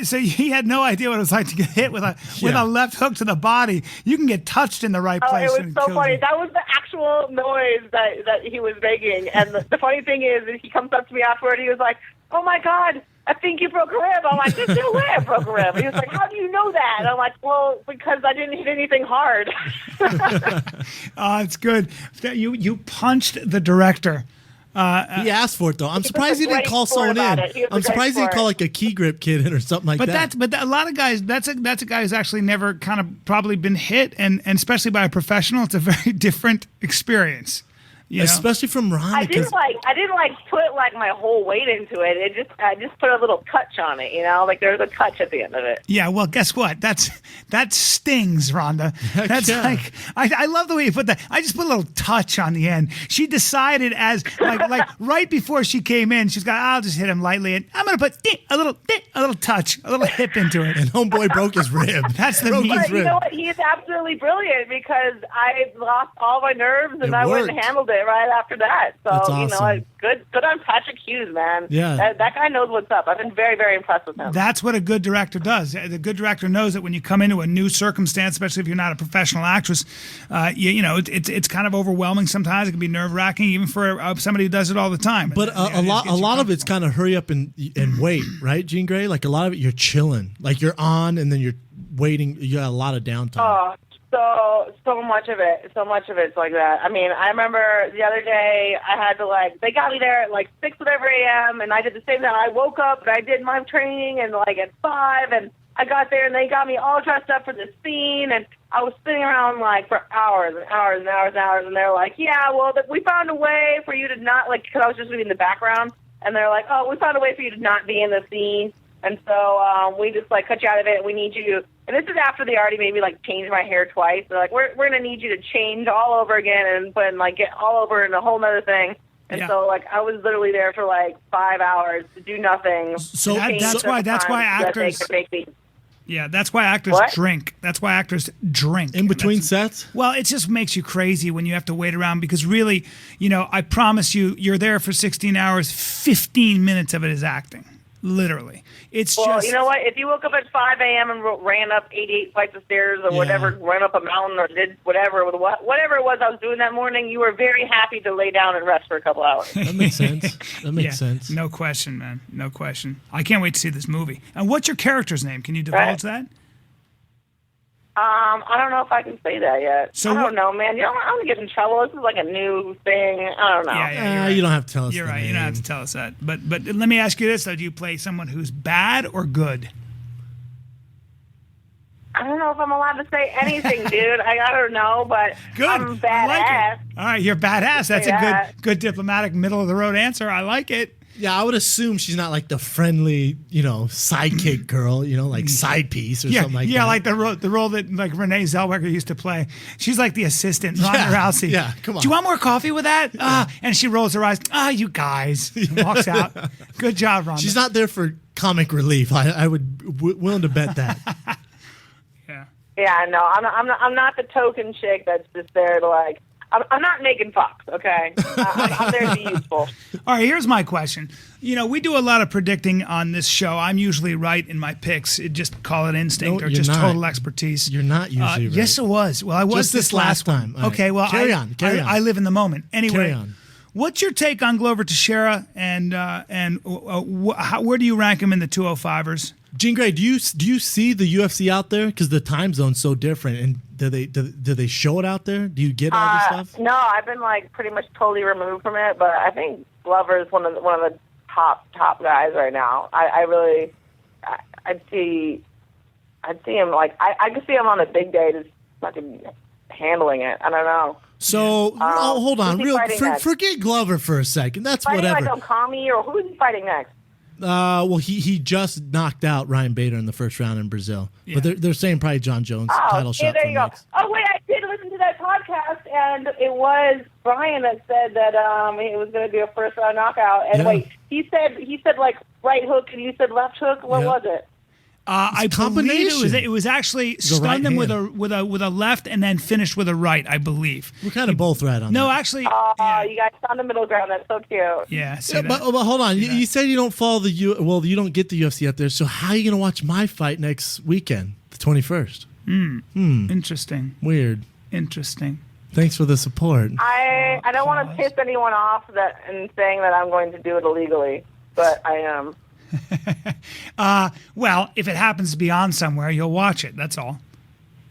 Speaker 2: So he had no idea what it was like to get hit with a left hook to the body. You can get touched in the right place.
Speaker 4: It was so funny. That was the actual noise that he was making. And the funny thing is, he comes up to me afterward, he was like, oh, my God, I think you broke a rib. I'm like, there's no way I broke a rib. He was like, how do you know that? And I'm like, well, because I didn't hit anything hard.
Speaker 2: Oh, it's good. You punched the director.
Speaker 1: He asked for it, though. I'm surprised he didn't call someone in. I'm surprised he didn't call, a key grip kid in or something like that.
Speaker 2: But a lot of guys, that's a guy who's actually never kind of probably been hit, and especially by a professional, it's a very different experience.
Speaker 1: Especially from Ron.
Speaker 4: I didn't put my whole weight into it. I just put a little touch on it, there's a touch at the end of it.
Speaker 2: Yeah, well, guess what? That stings, Rhonda. That's I love the way you put that. I just put a little touch on the end. She decided as right before she came in, she's got, I'll just hit him lightly, and I'm gonna put a little touch, a little hip into it.
Speaker 1: And homeboy broke his rib.
Speaker 2: That's the mean.
Speaker 4: You know what? He's absolutely brilliant because I lost all my nerves and I went and handled it right after that. So
Speaker 1: that's awesome.
Speaker 4: Good on Patrick Hughes, man.
Speaker 1: Yeah,
Speaker 4: that guy knows what's up. I've been very, very impressed with him.
Speaker 2: That's what a good director does. The good director knows that when you come into a new circumstance, especially if you're not a professional actress, it's kind of overwhelming sometimes. It can be nerve wracking, even for somebody who does it all the time.
Speaker 1: But a lot of it's kind of hurry up and wait, right, Jean Grey? Like a lot of it, you're chilling, like you're on, and then you're waiting. You got a lot of downtime.
Speaker 4: So much of it's like that. I mean, I remember the other day I had to they got me there at 6 whatever a.m. and I did the same thing. I woke up and I did my training and at 5 and I got there and they got me all dressed up for the scene and I was sitting around for hours and hours and hours and hours and they're like, yeah, well, we found a way for you to not because I was just in the background and they're like, oh, we found a way for you to not be in the scene. And so we just cut you out of it. We need you. And this is after they already made me change my hair twice. They're like, we're gonna need you to change all over again and put get all over in a whole nother thing. And so I was literally there for 5 hours to do nothing.
Speaker 2: So that's why actors. Yeah, that's why actors
Speaker 4: What?
Speaker 2: drink. That's why actors drink.
Speaker 1: In between
Speaker 2: That's-
Speaker 1: sets?
Speaker 2: Well, it just makes you crazy when you have to wait around because really, you know, I promise you, you're there for 16 hours, 15 minutes of it is acting. Literally. It's
Speaker 4: Well,
Speaker 2: just.
Speaker 4: you know what? If you woke up at 5 a.m. and ran up 88 flights of stairs or whatever, ran up a mountain or did whatever it was I was doing that morning, you were very happy to lay down and rest for a couple hours.
Speaker 1: That makes sense. That makes sense.
Speaker 2: No question, man. No question. I can't wait to see this movie. And what's your character's name? Can you divulge that?
Speaker 4: I don't know if I can say that yet.
Speaker 2: So
Speaker 4: I don't
Speaker 2: what-
Speaker 4: know, man. You know, I'm gonna get in trouble. This is like a new thing. I don't know.
Speaker 2: Yeah, you're right.
Speaker 1: You don't have to tell us.
Speaker 2: You're
Speaker 1: the
Speaker 2: right. You don't have to
Speaker 1: name.
Speaker 2: tell us that. But let me ask you this though: do you play someone who's bad or good?
Speaker 4: I don't know if I'm allowed to say anything, dude. I don't know, but
Speaker 2: Good.
Speaker 4: I'm
Speaker 2: I like
Speaker 4: badass.
Speaker 2: it. All right, you're badass. That's
Speaker 4: Yeah.
Speaker 2: a good diplomatic middle of the road answer. I like it.
Speaker 1: Yeah, I would assume she's not like the friendly, sidekick girl, like side piece or something like that.
Speaker 2: Yeah, like the role that like Renee Zellweger used to play. She's like the assistant, Ronda
Speaker 1: Yeah,
Speaker 2: Rousey.
Speaker 1: yeah, come on.
Speaker 2: Do you want more coffee with that? And she rolls her eyes. You guys. And walks out. Good job, Ronda.
Speaker 1: She's not there for comic relief. I would willing to bet that.
Speaker 2: Yeah.
Speaker 4: Yeah, no, I'm not the token chick that's just there to like. I'm not Megan Fox, okay? I'm there to be useful.
Speaker 2: All right, here's my question. We do a lot of predicting on this show. I'm usually right in my picks. Just call it instinct
Speaker 1: No,
Speaker 2: or
Speaker 1: you're
Speaker 2: just
Speaker 1: not.
Speaker 2: total expertise.
Speaker 1: You're not usually right.
Speaker 2: Yes, it was. Well, I was
Speaker 1: Just this last time. All right.
Speaker 2: Okay, well,
Speaker 1: Carry on.
Speaker 2: I live in the moment. Anyway,
Speaker 1: Carry on.
Speaker 2: what's your take on Glover Teixeira, and where do you rank him in the 205ers?
Speaker 1: Jean Grey, do you see the UFC out there? Because the time zone's so different, and do they show it out there? Do you get all this stuff?
Speaker 4: No, I've been like pretty much totally removed from it, but I think Glover is one of the top guys right now. I'd see him like I could see him on a big day just fucking handling it. I don't know.
Speaker 1: So, hold on,
Speaker 4: who's he fighting next?
Speaker 1: forget Glover for a second. That's
Speaker 4: Fighting
Speaker 1: whatever.
Speaker 4: like Okami, or who's he fighting next?
Speaker 1: Well, he just knocked out Ryan Bader in the first round in Brazil, but they're saying probably John Jones title shot.
Speaker 4: There you go.
Speaker 1: next.
Speaker 4: Oh wait, I did listen to that podcast, and it was Brian that said that it was going to be a first round knockout. And
Speaker 1: Yeah.
Speaker 4: wait, he said like right hook, and you said left hook. What was it?
Speaker 2: I believe
Speaker 1: combination.
Speaker 2: it was actually
Speaker 1: right
Speaker 2: stunned him with
Speaker 1: hand.
Speaker 2: with a left and then finished with a right. I believe.
Speaker 1: We're kind of both right on
Speaker 2: No,
Speaker 1: that.
Speaker 2: actually.
Speaker 4: Oh, you guys found the middle ground. That's so cute.
Speaker 2: Yeah. See
Speaker 1: Yeah,
Speaker 2: that?
Speaker 1: but hold on. You said you don't follow you don't get the UFC out there. So how are you going to watch my fight next weekend, the 21st?
Speaker 2: Interesting.
Speaker 1: Weird.
Speaker 2: Interesting.
Speaker 1: Thanks for the support.
Speaker 4: I don't want to piss anyone off in saying that I'm going to do it illegally, but I am.
Speaker 2: Well, if it happens to be on somewhere, you'll watch it. That's all.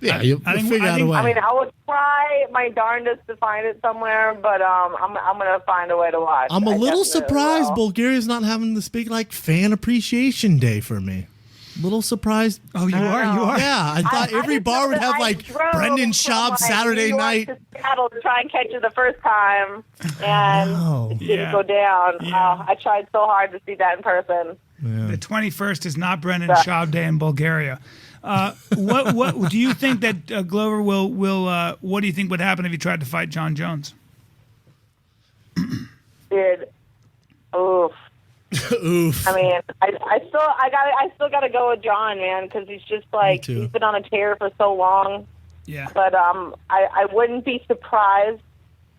Speaker 1: Yeah, you'll figure out a way.
Speaker 4: I mean, I would try my darndest to find it somewhere, but I'm going to find a way to watch.
Speaker 1: I'm a little
Speaker 4: definitely
Speaker 1: surprised
Speaker 4: will.
Speaker 1: Bulgaria's not having this big Fan Appreciation Day for me. Little surprised.
Speaker 2: Oh, you are.
Speaker 1: Yeah, I thought every
Speaker 4: just
Speaker 1: bar
Speaker 4: know
Speaker 1: would
Speaker 4: that
Speaker 1: have
Speaker 4: I drove
Speaker 1: Brendan
Speaker 4: from,
Speaker 1: Schaub Saturday
Speaker 4: New York
Speaker 1: night.
Speaker 4: to Seattle to try and catch it the first time, and
Speaker 1: No.
Speaker 4: it didn't go down.
Speaker 2: Yeah.
Speaker 4: I tried so hard to see that in person.
Speaker 2: The 21st is not Brendan Schaub Day in Bulgaria. What do you think that Glover will? What do you think would happen if he tried to fight John Jones?
Speaker 4: Dude, oof.
Speaker 1: Oof.
Speaker 4: I mean, I still got to go with John, man, because he's just like
Speaker 1: too.
Speaker 4: he's been on a tear for so long.
Speaker 2: Yeah.
Speaker 4: But I wouldn't be surprised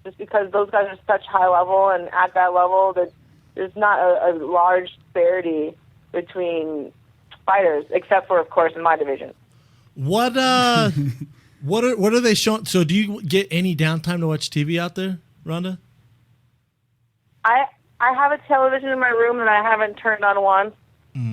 Speaker 4: just because those guys are such high level, and at that level, that there's not a large disparity between fighters, except for, of course, in my division.
Speaker 1: What what are they showing? So do you get any downtime to watch TV out there, Rhonda?
Speaker 4: I have a television in my room that I haven't turned on once.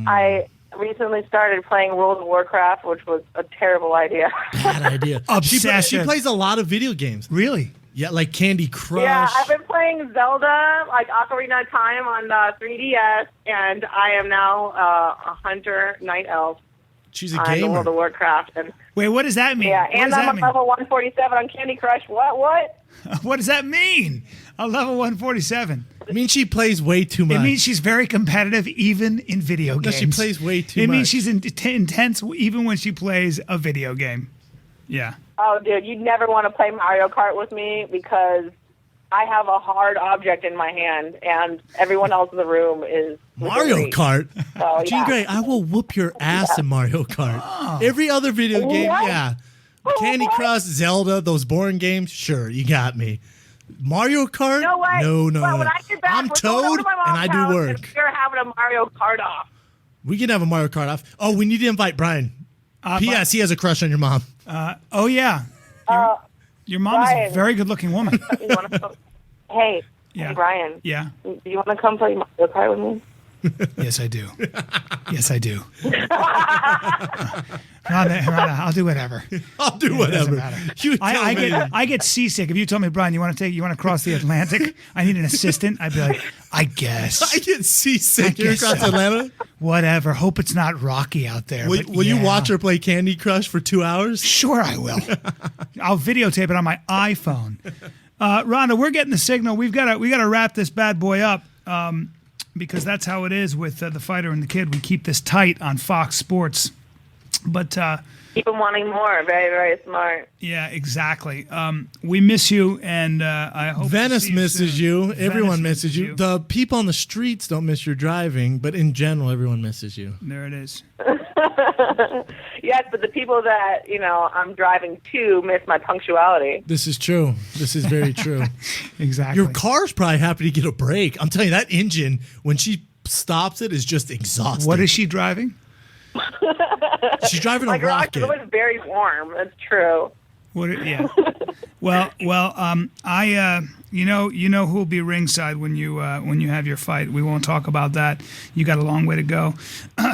Speaker 4: I recently started playing World of Warcraft, which was a terrible idea.
Speaker 1: Bad idea. She
Speaker 2: Obsessive.
Speaker 1: plays a lot of video games.
Speaker 2: Really?
Speaker 1: Yeah, like Candy Crush.
Speaker 4: Yeah, I've been playing Zelda, like Ocarina of Time on 3DS, and I am now a hunter, night elf
Speaker 1: She's a
Speaker 4: on
Speaker 1: gamer.
Speaker 4: World of Warcraft. And
Speaker 2: Wait, what does that mean?
Speaker 4: yeah,
Speaker 2: What
Speaker 4: and
Speaker 2: does
Speaker 4: I'm
Speaker 2: that
Speaker 4: a
Speaker 2: mean?
Speaker 4: level 147 on Candy Crush. What?
Speaker 2: What does that mean? A level 147.
Speaker 1: I mean, she plays way too much.
Speaker 2: It means she's very competitive, even in video
Speaker 1: No,
Speaker 2: games.
Speaker 1: she plays way too
Speaker 2: It
Speaker 1: much.
Speaker 2: means she's intense, even when she plays a video game. Yeah.
Speaker 4: Oh, dude, you'd never want to play Mario Kart with me because I have a hard object in my hand, and everyone else in the room is
Speaker 1: Mario
Speaker 4: Wii.
Speaker 1: Kart.
Speaker 4: So,
Speaker 1: Jean
Speaker 4: yeah.
Speaker 1: Grey, I will whoop your ass in Mario Kart. Every other video game,
Speaker 4: What?
Speaker 1: yeah. Candy Crush, Zelda, those boring games, sure, you got me. Mario Kart?
Speaker 4: No way.
Speaker 1: No.
Speaker 4: Well, when I get back,
Speaker 1: I'm
Speaker 4: we're going over
Speaker 1: Toad
Speaker 4: to my mom's
Speaker 1: and I do
Speaker 4: house,
Speaker 1: work.
Speaker 4: And we're having a Mario Kart off.
Speaker 1: We can have a Mario Kart off. Oh, we need to invite Brian. P.S. He has a crush on your mom.
Speaker 2: Oh yeah. Your mom is a
Speaker 4: Brian.
Speaker 2: very good-looking woman.
Speaker 4: You want to come? Hey,
Speaker 2: Yeah.
Speaker 4: hey, Brian.
Speaker 2: Yeah.
Speaker 4: Do you want to come play Mario Kart with me?
Speaker 2: Yes, I do. Yes, I do. Rhonda, I'll do whatever.
Speaker 1: I'll do
Speaker 2: It doesn't
Speaker 1: whatever.
Speaker 2: matter.
Speaker 1: You tell me.
Speaker 2: I get seasick. If you told me, Brian, you want to cross the Atlantic? I need an assistant. I'd be like, I guess.
Speaker 1: I get seasick here
Speaker 2: guess
Speaker 1: across
Speaker 2: so.
Speaker 1: Atlanta.
Speaker 2: Whatever. Hope it's not rocky out there.
Speaker 1: Will,
Speaker 2: but
Speaker 1: will you
Speaker 2: yeah.
Speaker 1: watch her play Candy Crush for 2 hours?
Speaker 2: Sure, I will. I'll videotape it on my iPhone. Rhonda, we're getting the signal. We got to wrap this bad boy up because that's how it is with the fighter and the kid. We keep this tight on Fox Sports, but.
Speaker 4: Keep them wanting more. Very, very smart.
Speaker 2: Yeah, exactly. We miss you, and I hope
Speaker 1: Venice
Speaker 2: to see
Speaker 1: misses
Speaker 2: soon.
Speaker 1: you.
Speaker 2: Venice
Speaker 1: Everyone misses you. The people on the streets don't miss your driving, but in general, everyone misses you.
Speaker 2: There it is.
Speaker 4: Yes, but the people that, I'm driving to miss my punctuality.
Speaker 1: This is true. This is very true.
Speaker 2: Exactly.
Speaker 1: Your car's probably happy to get a break. I'm telling you, that engine, when she stops it, is just exhausting.
Speaker 2: What is she driving?
Speaker 1: She's driving
Speaker 4: My
Speaker 1: a
Speaker 4: garage
Speaker 1: rocket.
Speaker 4: is always very warm. That's true.
Speaker 2: Yeah. Well. You know who'll be ringside when you have your fight. We won't talk about that. You got a long way to go.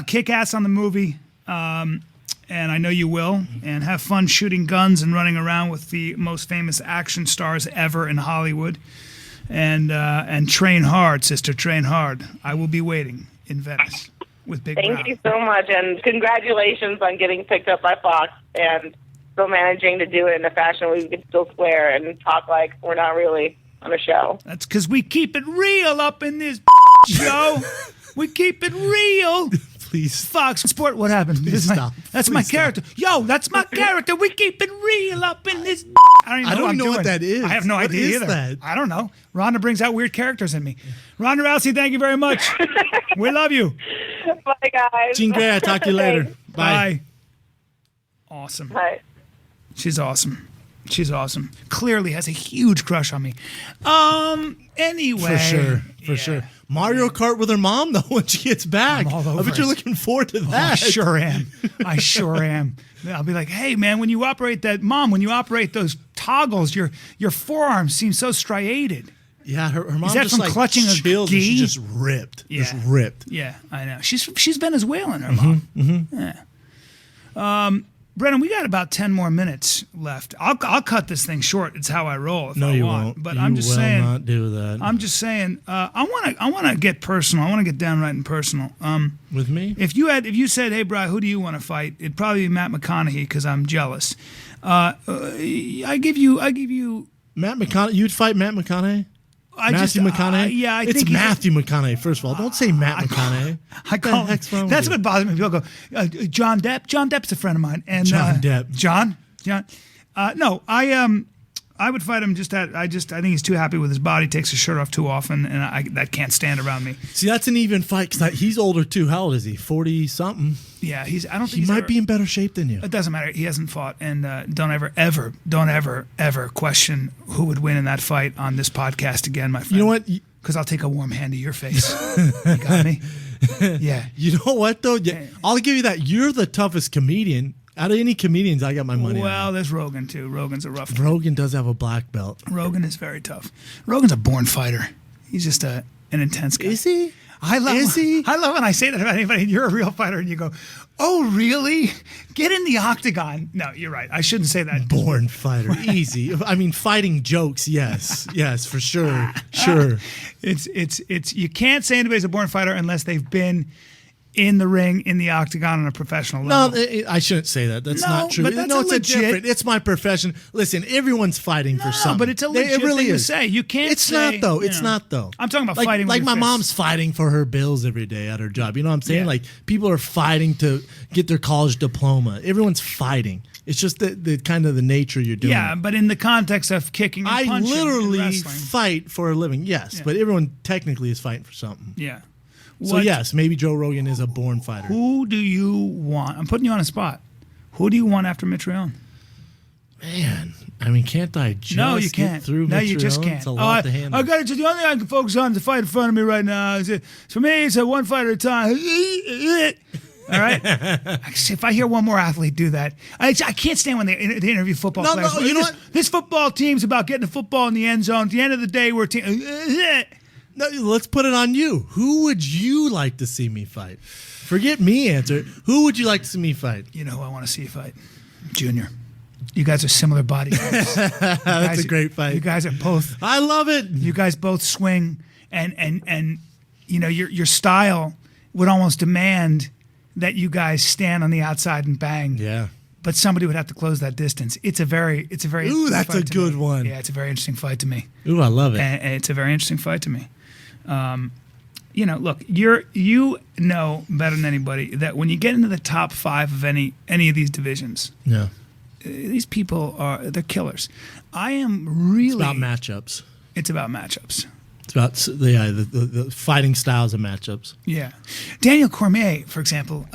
Speaker 2: Kick ass on the movie, and I know you will. And have fun shooting guns and running around with the most famous action stars ever in Hollywood. And train hard, sister. Train hard. I will be waiting in Venice with Big Brown.
Speaker 4: Thank you so much, and congratulations on getting picked up by Fox and still managing to do it in a fashion where we can still swear and talk like we're not really on a show.
Speaker 2: That's because we keep it real up in this show. We keep it real.
Speaker 1: Please.
Speaker 2: Fox Sport, what happened?
Speaker 1: Please stop.
Speaker 2: That's
Speaker 1: Please
Speaker 2: my
Speaker 1: stop.
Speaker 2: character. Yo, that's my character. We keep it real up in this. I don't even know,
Speaker 1: what that is.
Speaker 2: I have no
Speaker 1: What
Speaker 2: idea
Speaker 1: is
Speaker 2: either.
Speaker 1: that?
Speaker 2: I don't know. Rhonda brings out weird characters in me. Ronda Rousey, thank you very much. We love you.
Speaker 4: Bye, guys.
Speaker 1: Jean Grey, I'll talk to you later.
Speaker 4: Thanks.
Speaker 1: Bye.
Speaker 2: Awesome.
Speaker 4: Bye.
Speaker 2: She's awesome. She's awesome. Clearly has a huge crush on me. Anyway.
Speaker 1: For sure. Mario Kart with her mom, though, when she gets back.
Speaker 2: I'm all
Speaker 1: I
Speaker 2: over
Speaker 1: bet you're
Speaker 2: it.
Speaker 1: looking forward to
Speaker 2: I
Speaker 1: that.
Speaker 2: sure am. I sure am. I'll be like, hey, man, when you operate those toggles, your forearms seem so striated.
Speaker 1: Yeah, her mom
Speaker 2: that
Speaker 1: just
Speaker 2: from
Speaker 1: like
Speaker 2: clutching a
Speaker 1: chilled and she
Speaker 2: gi?
Speaker 1: just ripped.
Speaker 2: Yeah.
Speaker 1: Just ripped.
Speaker 2: Yeah, I know. She's Venezuelan, her mom. Yeah. Brennan, we got about 10 more minutes left. I'll cut this thing short. It's how I roll if
Speaker 1: No,
Speaker 2: I
Speaker 1: you
Speaker 2: want.
Speaker 1: won't.
Speaker 2: But
Speaker 1: You
Speaker 2: I'm just
Speaker 1: will
Speaker 2: saying.
Speaker 1: not do that.
Speaker 2: I'm just saying. I want to get personal. I want to get downright and personal.
Speaker 1: With me?
Speaker 2: If you said, "Hey, Brian, who do you want to fight?" It'd probably be Matt McConaughey because I'm jealous. I give you.
Speaker 1: Matt McConaughey. You'd fight Matt McConaughey? Matthew McConaughey?
Speaker 2: Yeah, I
Speaker 1: it's
Speaker 2: think he's-
Speaker 1: Matthew McConaughey. First of all, don't say Matt McConaughey.
Speaker 2: I call
Speaker 1: the heck's wrong with
Speaker 2: that's
Speaker 1: you?
Speaker 2: what bothers me. People go, John Depp. John Depp's a friend of mine, and
Speaker 1: John Depp.
Speaker 2: John. No, I would fight him. I think he's too happy with his body. Takes his shirt off too often, and that can't stand around me.
Speaker 1: See, that's an even fight because he's older too. How old is he? 40 something.
Speaker 2: Yeah, I don't think
Speaker 1: He
Speaker 2: he's
Speaker 1: might
Speaker 2: ever-
Speaker 1: be in better shape than you.
Speaker 2: It doesn't matter. He hasn't fought, and don't ever question who would win in that fight on this podcast again, my friend.
Speaker 1: You know what?
Speaker 2: Because I'll take a warm hand to your face. You got me? Yeah.
Speaker 1: You know what though? Yeah, I'll give you that. You're the toughest comedian out of any comedians. I got my money.
Speaker 2: Well, there's Rogan too. Rogan's a rough.
Speaker 1: Rogan does have a black belt.
Speaker 2: Rogan is very tough. Rogan's a born fighter. He's just an intense guy.
Speaker 1: Is he?
Speaker 2: I love.
Speaker 1: Is he?
Speaker 2: I love when I say that about anybody. You're a real fighter, and you go, "Oh, really? Get in the octagon." No, you're right. I shouldn't say that.
Speaker 1: Born fighter. Easy. I mean, fighting jokes. Yes. Yes, for sure. Sure.
Speaker 2: It's. You can't say anybody's a born fighter unless they've been in the ring, in the octagon on a professional
Speaker 1: No,
Speaker 2: level.
Speaker 1: I shouldn't say that. That's
Speaker 2: No,
Speaker 1: not true.
Speaker 2: but that's
Speaker 1: no,
Speaker 2: a
Speaker 1: it's
Speaker 2: legit-
Speaker 1: a different. It's my profession. Listen, everyone's fighting for something.
Speaker 2: but it's a legit
Speaker 1: It really
Speaker 2: thing to
Speaker 1: is.
Speaker 2: say. You can't
Speaker 1: It's
Speaker 2: say,
Speaker 1: not though.
Speaker 2: you
Speaker 1: It's
Speaker 2: know.
Speaker 1: not though.
Speaker 2: I'm talking about
Speaker 1: like,
Speaker 2: fighting with
Speaker 1: Like
Speaker 2: your
Speaker 1: my
Speaker 2: fists.
Speaker 1: mom's fighting for her bills every day at her job. You know what I'm saying?
Speaker 2: Yeah.
Speaker 1: Like people are fighting to get their college diploma. Everyone's fighting. It's just the kind of the nature you're doing.
Speaker 2: Yeah, but in the context of kicking and
Speaker 1: I
Speaker 2: punching and
Speaker 1: literally
Speaker 2: wrestling.
Speaker 1: fight for a living. Yes,
Speaker 2: Yeah.
Speaker 1: but everyone technically is fighting for something.
Speaker 2: Yeah.
Speaker 1: So yes, maybe Joe Rogan is a born fighter.
Speaker 2: Who do you want? I'm putting you on a spot. Who do you want after Mitrione?
Speaker 1: Man, I mean, can't I just
Speaker 2: No, you
Speaker 1: get
Speaker 2: can't.
Speaker 1: through
Speaker 2: No, you just
Speaker 1: Mitrione?
Speaker 2: can't.
Speaker 1: It's a lot to handle.
Speaker 2: I got it. The only thing I can focus on is the fight in front of me right now. For me, it's a one fight at a time. All right. If I hear one more athlete do that, I can't stand when they interview football players.
Speaker 1: No, you know what?
Speaker 2: This football team's about getting the football in the end zone. At the end of the day, we're
Speaker 1: No, let's put it on you. Who would you like to see me fight? Forget me answer. Who would you like to see me fight?
Speaker 2: You know who I want to see you fight? Junior. You guys are similar body types.
Speaker 1: That's a great fight.
Speaker 2: You guys are both.
Speaker 1: I love it.
Speaker 2: You guys both swing, and you know your style would almost demand that you guys stand on the outside and bang.
Speaker 1: Yeah.
Speaker 2: But somebody would have to close that distance. It's a very.
Speaker 1: Ooh, that's a good one.
Speaker 2: Yeah, it's a very interesting fight to me.
Speaker 1: Ooh, I love it.
Speaker 2: And it's a very interesting fight to me. You know, look, you know better than anybody that when you get into the top 5 of any of these divisions,
Speaker 1: Yeah.
Speaker 2: these people they're killers. I am really
Speaker 1: It's about matchups.
Speaker 2: It's about matchups.
Speaker 1: It's about the fighting styles of matchups.
Speaker 2: Yeah, Daniel Cormier, for example.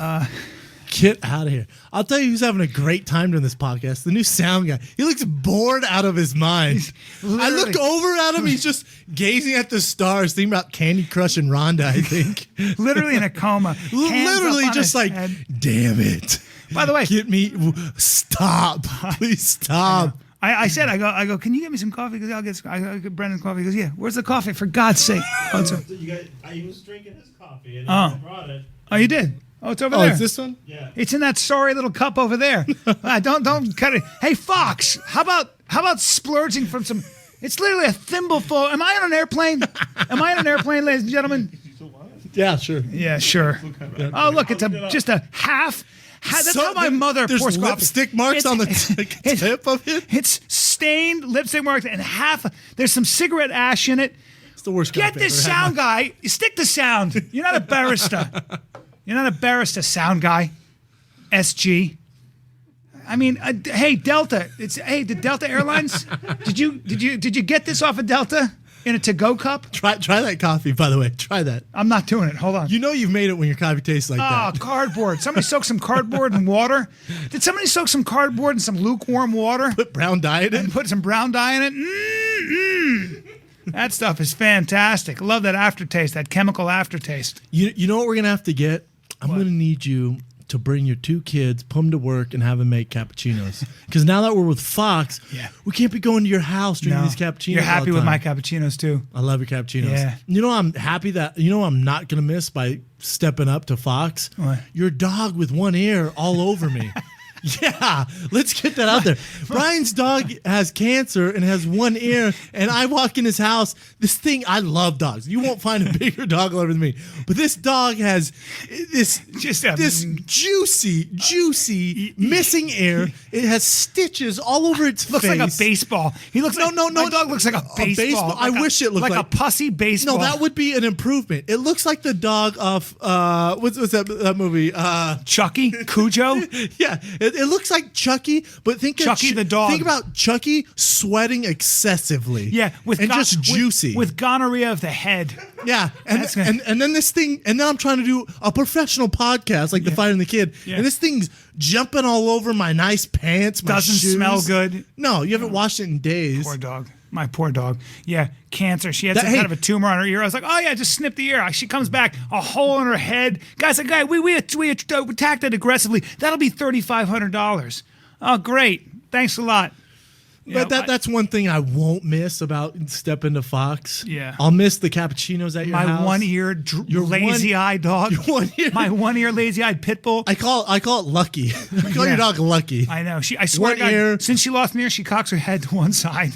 Speaker 1: Get out of here. I'll tell you who's having a great time during this podcast. The new sound guy. He looks bored out of his mind. I looked over at him. He's just gazing at the stars, thinking about Candy Crush and Ronda, I think.
Speaker 2: Literally in a coma.
Speaker 1: Literally just like,
Speaker 2: head.
Speaker 1: damn it.
Speaker 2: By the way.
Speaker 1: Get me. Stop. Please stop.
Speaker 2: I said, I go, can you get me some coffee? Because I'll get Brendan coffee. He goes, yeah, where's the coffee? For God's sake.
Speaker 3: I was drinking his coffee and I brought it.
Speaker 2: Oh, you did? Oh, it's over there.
Speaker 1: Oh, is this one?
Speaker 3: Yeah.
Speaker 2: It's in that sorry little cup over there. Don't cut it. Hey, Fox, how about splurging from some? It's literally a thimbleful. Am I on an airplane? Am I on an airplane, ladies and gentlemen?
Speaker 1: Yeah, sure.
Speaker 2: Yeah, sure. Oh, look, it's just a half. That's how my mother
Speaker 1: there's
Speaker 2: pours coffee.
Speaker 1: lipstick marks on the tip of it.
Speaker 2: It's stained lipstick marks and half. There's some cigarette ash in it.
Speaker 1: It's the worst.
Speaker 2: Get this sound guy. Stick the sound. You're not a barrister. You're not a barrister, sound guy. SG. I mean, hey Delta. The Delta Airlines. Did you get this off of Delta in a to-go cup?
Speaker 1: Try that coffee, by the way. Try that.
Speaker 2: I'm not doing it. Hold on.
Speaker 1: You know you've made it when your coffee tastes like that.
Speaker 2: Cardboard. Somebody soaked some cardboard in water. Did somebody soak some cardboard in some lukewarm water?
Speaker 1: Put brown dye in it.
Speaker 2: And put some brown dye in it. That stuff is fantastic. I love that aftertaste, that chemical aftertaste.
Speaker 1: You know what we're gonna have to get? I'm going to need you to bring your 2 kids, put them to work, and have them make cappuccinos. Because now that we're with Fox, we can't be going to your house drinking these cappuccinos.
Speaker 2: You're happy
Speaker 1: all the
Speaker 2: with
Speaker 1: time.
Speaker 2: my cappuccinos, too.
Speaker 1: I love your cappuccinos.
Speaker 2: Yeah.
Speaker 1: You know I'm happy that, I'm not going to miss by stepping up to Fox?
Speaker 2: What?
Speaker 1: Your dog with one ear all over me. Yeah, let's get that out there. Brian's dog has cancer and has one ear, and I walk in his house. This thing, I love dogs. You won't find a bigger dog lover than me. But this dog has this juicy missing ear. It has stitches all over its
Speaker 2: Looks
Speaker 1: face.
Speaker 2: like a baseball. He looks like my dog looks like a baseball.
Speaker 1: I wish it looked
Speaker 2: like a pussy baseball.
Speaker 1: No, that would be an improvement. It looks like the dog of what's that movie?
Speaker 2: Chucky, Cujo.
Speaker 1: Yeah. It looks like Chucky, but think
Speaker 2: Chucky
Speaker 1: of
Speaker 2: the dog.
Speaker 1: Think about Chucky sweating excessively.
Speaker 2: Yeah,
Speaker 1: just juicy
Speaker 2: with gonorrhea of the head.
Speaker 1: Yeah, and then this thing, and then I'm trying to do a professional podcast like The Fighter and the Kid, and this thing's jumping all over my nice pants. My
Speaker 2: Doesn't
Speaker 1: shoes.
Speaker 2: smell good.
Speaker 1: No, you haven't washed it in days.
Speaker 2: Poor dog. My poor dog. Yeah, cancer. She had some kind of a tumor on her ear. I was like, oh yeah, just snip the ear. She comes back, a hole in her head. Guys, we attacked it aggressively. That'll be $3,500. Oh, great. Thanks a lot.
Speaker 1: But that's one thing I won't miss about stepping to Fox.
Speaker 2: Yeah.
Speaker 1: I'll miss the cappuccinos at your house.
Speaker 2: My one-eared lazy-eyed dog.
Speaker 1: Your one-ear.
Speaker 2: My one-ear lazy-eyed pit bull.
Speaker 1: I call it Lucky. I call your dog Lucky.
Speaker 2: I know. I swear to God, since she lost an ear, she cocks her head to one side.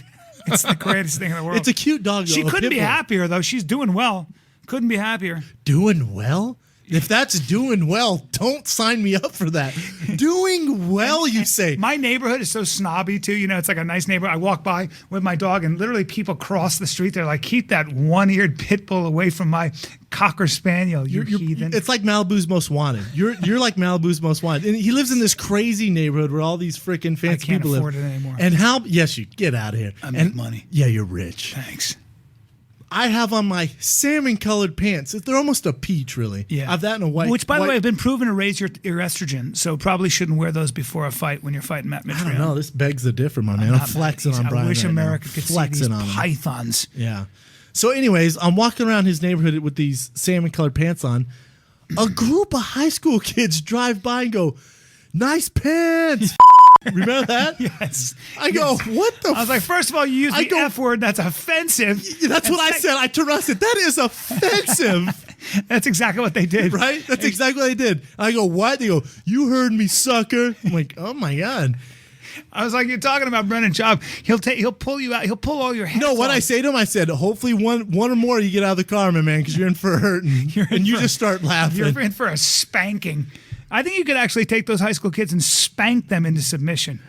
Speaker 2: It's the greatest thing in the world.
Speaker 1: It's a cute dog, though.
Speaker 2: She couldn't be happier, though. She's doing well. Couldn't be happier.
Speaker 1: Doing well? If that's doing well, don't sign me up for that. Doing well, you say.
Speaker 2: My neighborhood is so snobby, too. It's like a nice neighborhood. I walk by with my dog, and literally people cross the street. They're like, keep that one-eared pit bull away from my Cocker Spaniel, you heathen.
Speaker 1: It's like Malibu's Most Wanted. You're like Malibu's Most Wanted. And he lives in this crazy neighborhood where all these freaking fancy people live.
Speaker 2: I can't afford it anymore.
Speaker 1: And yes, you get out of here.
Speaker 2: I make money.
Speaker 1: Yeah, you're rich.
Speaker 2: Thanks.
Speaker 1: I have on my salmon-colored pants. They're almost a peach, really.
Speaker 2: Yeah.
Speaker 1: I have that in a white.
Speaker 2: Which, by the
Speaker 1: white-
Speaker 2: way, have been proven to raise your estrogen, so probably shouldn't wear those before a fight when you're fighting Matt Mitrione.
Speaker 1: I don't know. This begs the differ, my man. I'm flexing on Brian.
Speaker 2: I wish
Speaker 1: right now.
Speaker 2: America could
Speaker 1: flexing
Speaker 2: see these
Speaker 1: on him.
Speaker 2: pythons.
Speaker 1: Yeah. So, anyways, I'm walking around his neighborhood with these salmon-colored pants on. A group of high school kids drive by and go, "Nice pants." Remember that?
Speaker 2: Yes.
Speaker 1: I go, "What the?"
Speaker 2: I was like, first of all, you use the
Speaker 1: go-
Speaker 2: F word. That's offensive.
Speaker 1: That's what I said. I turned around and said, "That is offensive."
Speaker 2: That's exactly what they did.
Speaker 1: Right? That's exactly what they did. I go, "What?" They go, "You heard me, sucker." I'm like, "Oh my God."
Speaker 2: I was like, you're talking about Brennan Schaub. He'll pull you out. He'll pull all your hands
Speaker 1: No, what
Speaker 2: off.
Speaker 1: I say to him, I said, "Hopefully one or more you get out of the car, my man, because you're in for a hurting." And you just start laughing.
Speaker 2: You're in for a spanking. I think you could actually take those high school kids and spank them into submission.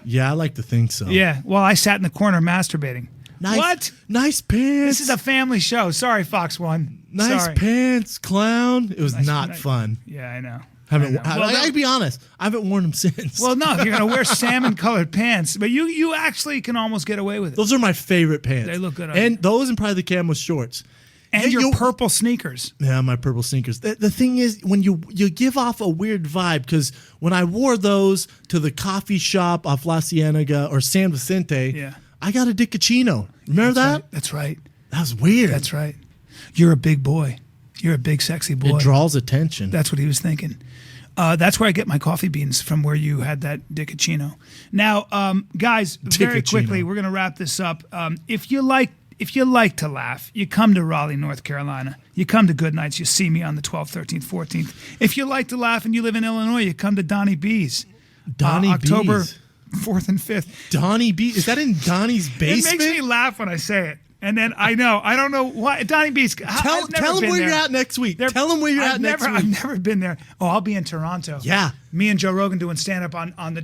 Speaker 1: Yeah, I like to think so.
Speaker 2: Yeah. Well, I sat in the corner masturbating.
Speaker 1: Nice,
Speaker 2: What?
Speaker 1: Nice pants.
Speaker 2: This is a family show. Sorry, Fox One.
Speaker 1: nice
Speaker 2: Sorry.
Speaker 1: pants, clown. It was not
Speaker 2: nice.
Speaker 1: fun.
Speaker 2: Yeah, I know.
Speaker 1: Haven't.
Speaker 2: I know. Well,
Speaker 1: I'll be honest. I haven't worn them since.
Speaker 2: Well, no, if you're going to wear salmon-colored pants, but you actually can almost get away with it.
Speaker 1: those are my favorite pants.
Speaker 2: They look good on
Speaker 1: and those and probably the camo shorts.
Speaker 2: And
Speaker 1: Yeah,
Speaker 2: your purple sneakers.
Speaker 1: Yeah, my purple sneakers. The thing is, when you give off a weird vibe, because when I wore those to the coffee shop off La Cienega or San Vicente,
Speaker 2: Yeah.
Speaker 1: I got a Diccacino. Remember that?
Speaker 2: That's right.
Speaker 1: That was weird.
Speaker 2: That's right. You're a big boy. You're a big, sexy boy.
Speaker 1: It draws attention.
Speaker 2: That's what he was thinking. That's where I get my coffee beans, from where you had that Diccacino. Now, guys, very
Speaker 1: Diccacino.
Speaker 2: quickly, we're going to wrap this up. If you like to laugh, you come to Raleigh, North Carolina. You come to Good Nights. You see me on the 12th, 13th, 14th. If you like to laugh and you live in Illinois, you come to Donnie B's.
Speaker 1: Donnie
Speaker 2: October
Speaker 1: B's.
Speaker 2: 4th and 5th.
Speaker 1: Donnie B. Is that in Donnie's
Speaker 2: It
Speaker 1: basement?
Speaker 2: makes me laugh when I say it. And then I don't know why. Donnie B's.
Speaker 1: Tell him where you're at next week. Tell him where you're at next week.
Speaker 2: I've never been there. Oh, I'll be in Toronto.
Speaker 1: Yeah.
Speaker 2: Me and Joe Rogan doing stand up on the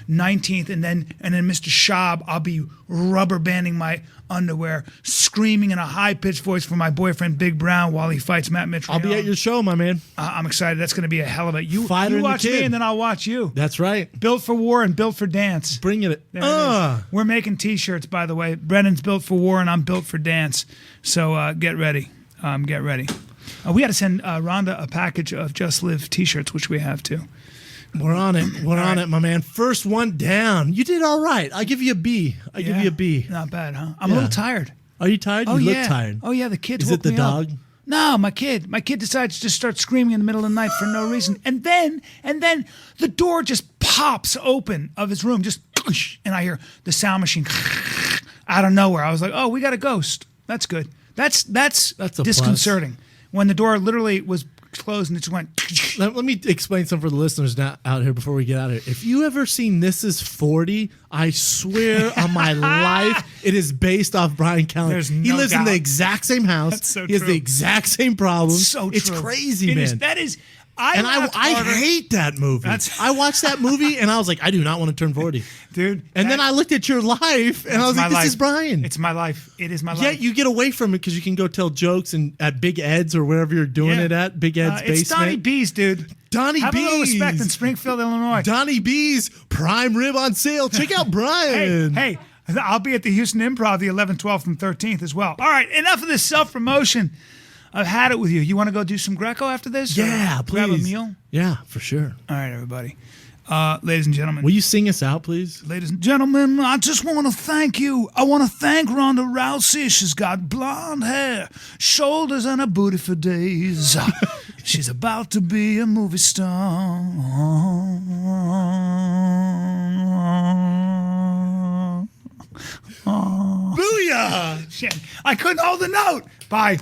Speaker 2: 19th, and then Mr. Schaub, I'll be rubber banding my underwear, screaming in a high pitched voice for my boyfriend Big Brown while he fights Matt Mitrione.
Speaker 1: I'll be at your show, my man.
Speaker 2: I'm excited. That's going to be a hell of a you.
Speaker 1: Fighter
Speaker 2: You
Speaker 1: and the
Speaker 2: watch me,
Speaker 1: Kid.
Speaker 2: and then I'll watch you.
Speaker 1: That's right.
Speaker 2: Built for war and built for dance.
Speaker 1: Bring it.
Speaker 2: There it is. We're making T-shirts, by the way. Brennan's built for war, and I'm built for dance. So get ready. Get ready. We got to send Rhonda a package of Just Live T-shirts, which we have too.
Speaker 1: We're on it. We're on it, my man. First one down. You did all right. I'll give you a B. I'll give you a B.
Speaker 2: Not bad, huh? I'm a little tired.
Speaker 1: Are you tired?
Speaker 2: Oh
Speaker 1: You
Speaker 2: yeah.
Speaker 1: look tired.
Speaker 2: Oh yeah. The kids.
Speaker 1: Is
Speaker 2: woke
Speaker 1: it the
Speaker 2: me up.
Speaker 1: dog?
Speaker 2: No, my kid. My kid decides to just start screaming in the middle of the night for no reason, and then the door just pops open of his room, just, and I hear the sound machine out of nowhere. I was like, oh, we got a ghost. That's good. That's
Speaker 1: a
Speaker 2: disconcerting. When the door literally was closed and it just went.
Speaker 1: Let me explain something for the listeners now out here before we get out of here. If you ever seen This Is 40, I swear on my life, it is based off Brian Callen.
Speaker 2: There's
Speaker 1: He
Speaker 2: no
Speaker 1: lives in
Speaker 2: doubt.
Speaker 1: the exact same house.
Speaker 2: That's so
Speaker 1: he has
Speaker 2: true.
Speaker 1: the exact same problems.
Speaker 2: So
Speaker 1: it's
Speaker 2: true.
Speaker 1: crazy,
Speaker 2: It
Speaker 1: man.
Speaker 2: is- that is.
Speaker 1: and I
Speaker 2: laughed harder.
Speaker 1: hate that movie.
Speaker 2: That's-
Speaker 1: I watched that movie and I was like, I do not want to turn 40.
Speaker 2: Dude.
Speaker 1: And then I looked at your life and I was like, this is Brian.
Speaker 2: It's my life. It is my life.
Speaker 1: Yet you get away from it because you can go tell jokes at Big Ed's or wherever you're doing it at. Big Ed's basement.
Speaker 2: It's Donnie B's, dude.
Speaker 1: Donnie
Speaker 2: Have a little
Speaker 1: B's.
Speaker 2: respect in Springfield, Illinois.
Speaker 1: Donnie B's prime rib on sale. Check out Brian.
Speaker 2: Hey, I'll be at the Houston Improv the 11th, 12th, and 13th as well. All right, enough of this self-promotion. I've had it with you. You want to go do some Greco after this?
Speaker 1: Yeah,
Speaker 2: Or
Speaker 1: please.
Speaker 2: Grab a meal?
Speaker 1: Yeah, for sure.
Speaker 2: All right, everybody. Ladies and gentlemen.
Speaker 1: Will you sing us out, please?
Speaker 2: Ladies and gentlemen, I just want to thank you. I want to thank Ronda Rousey. She's got blonde hair, shoulders, and a booty for days. She's about to be a movie star.
Speaker 1: Booyah!
Speaker 2: Shit, I couldn't hold the note. Bye.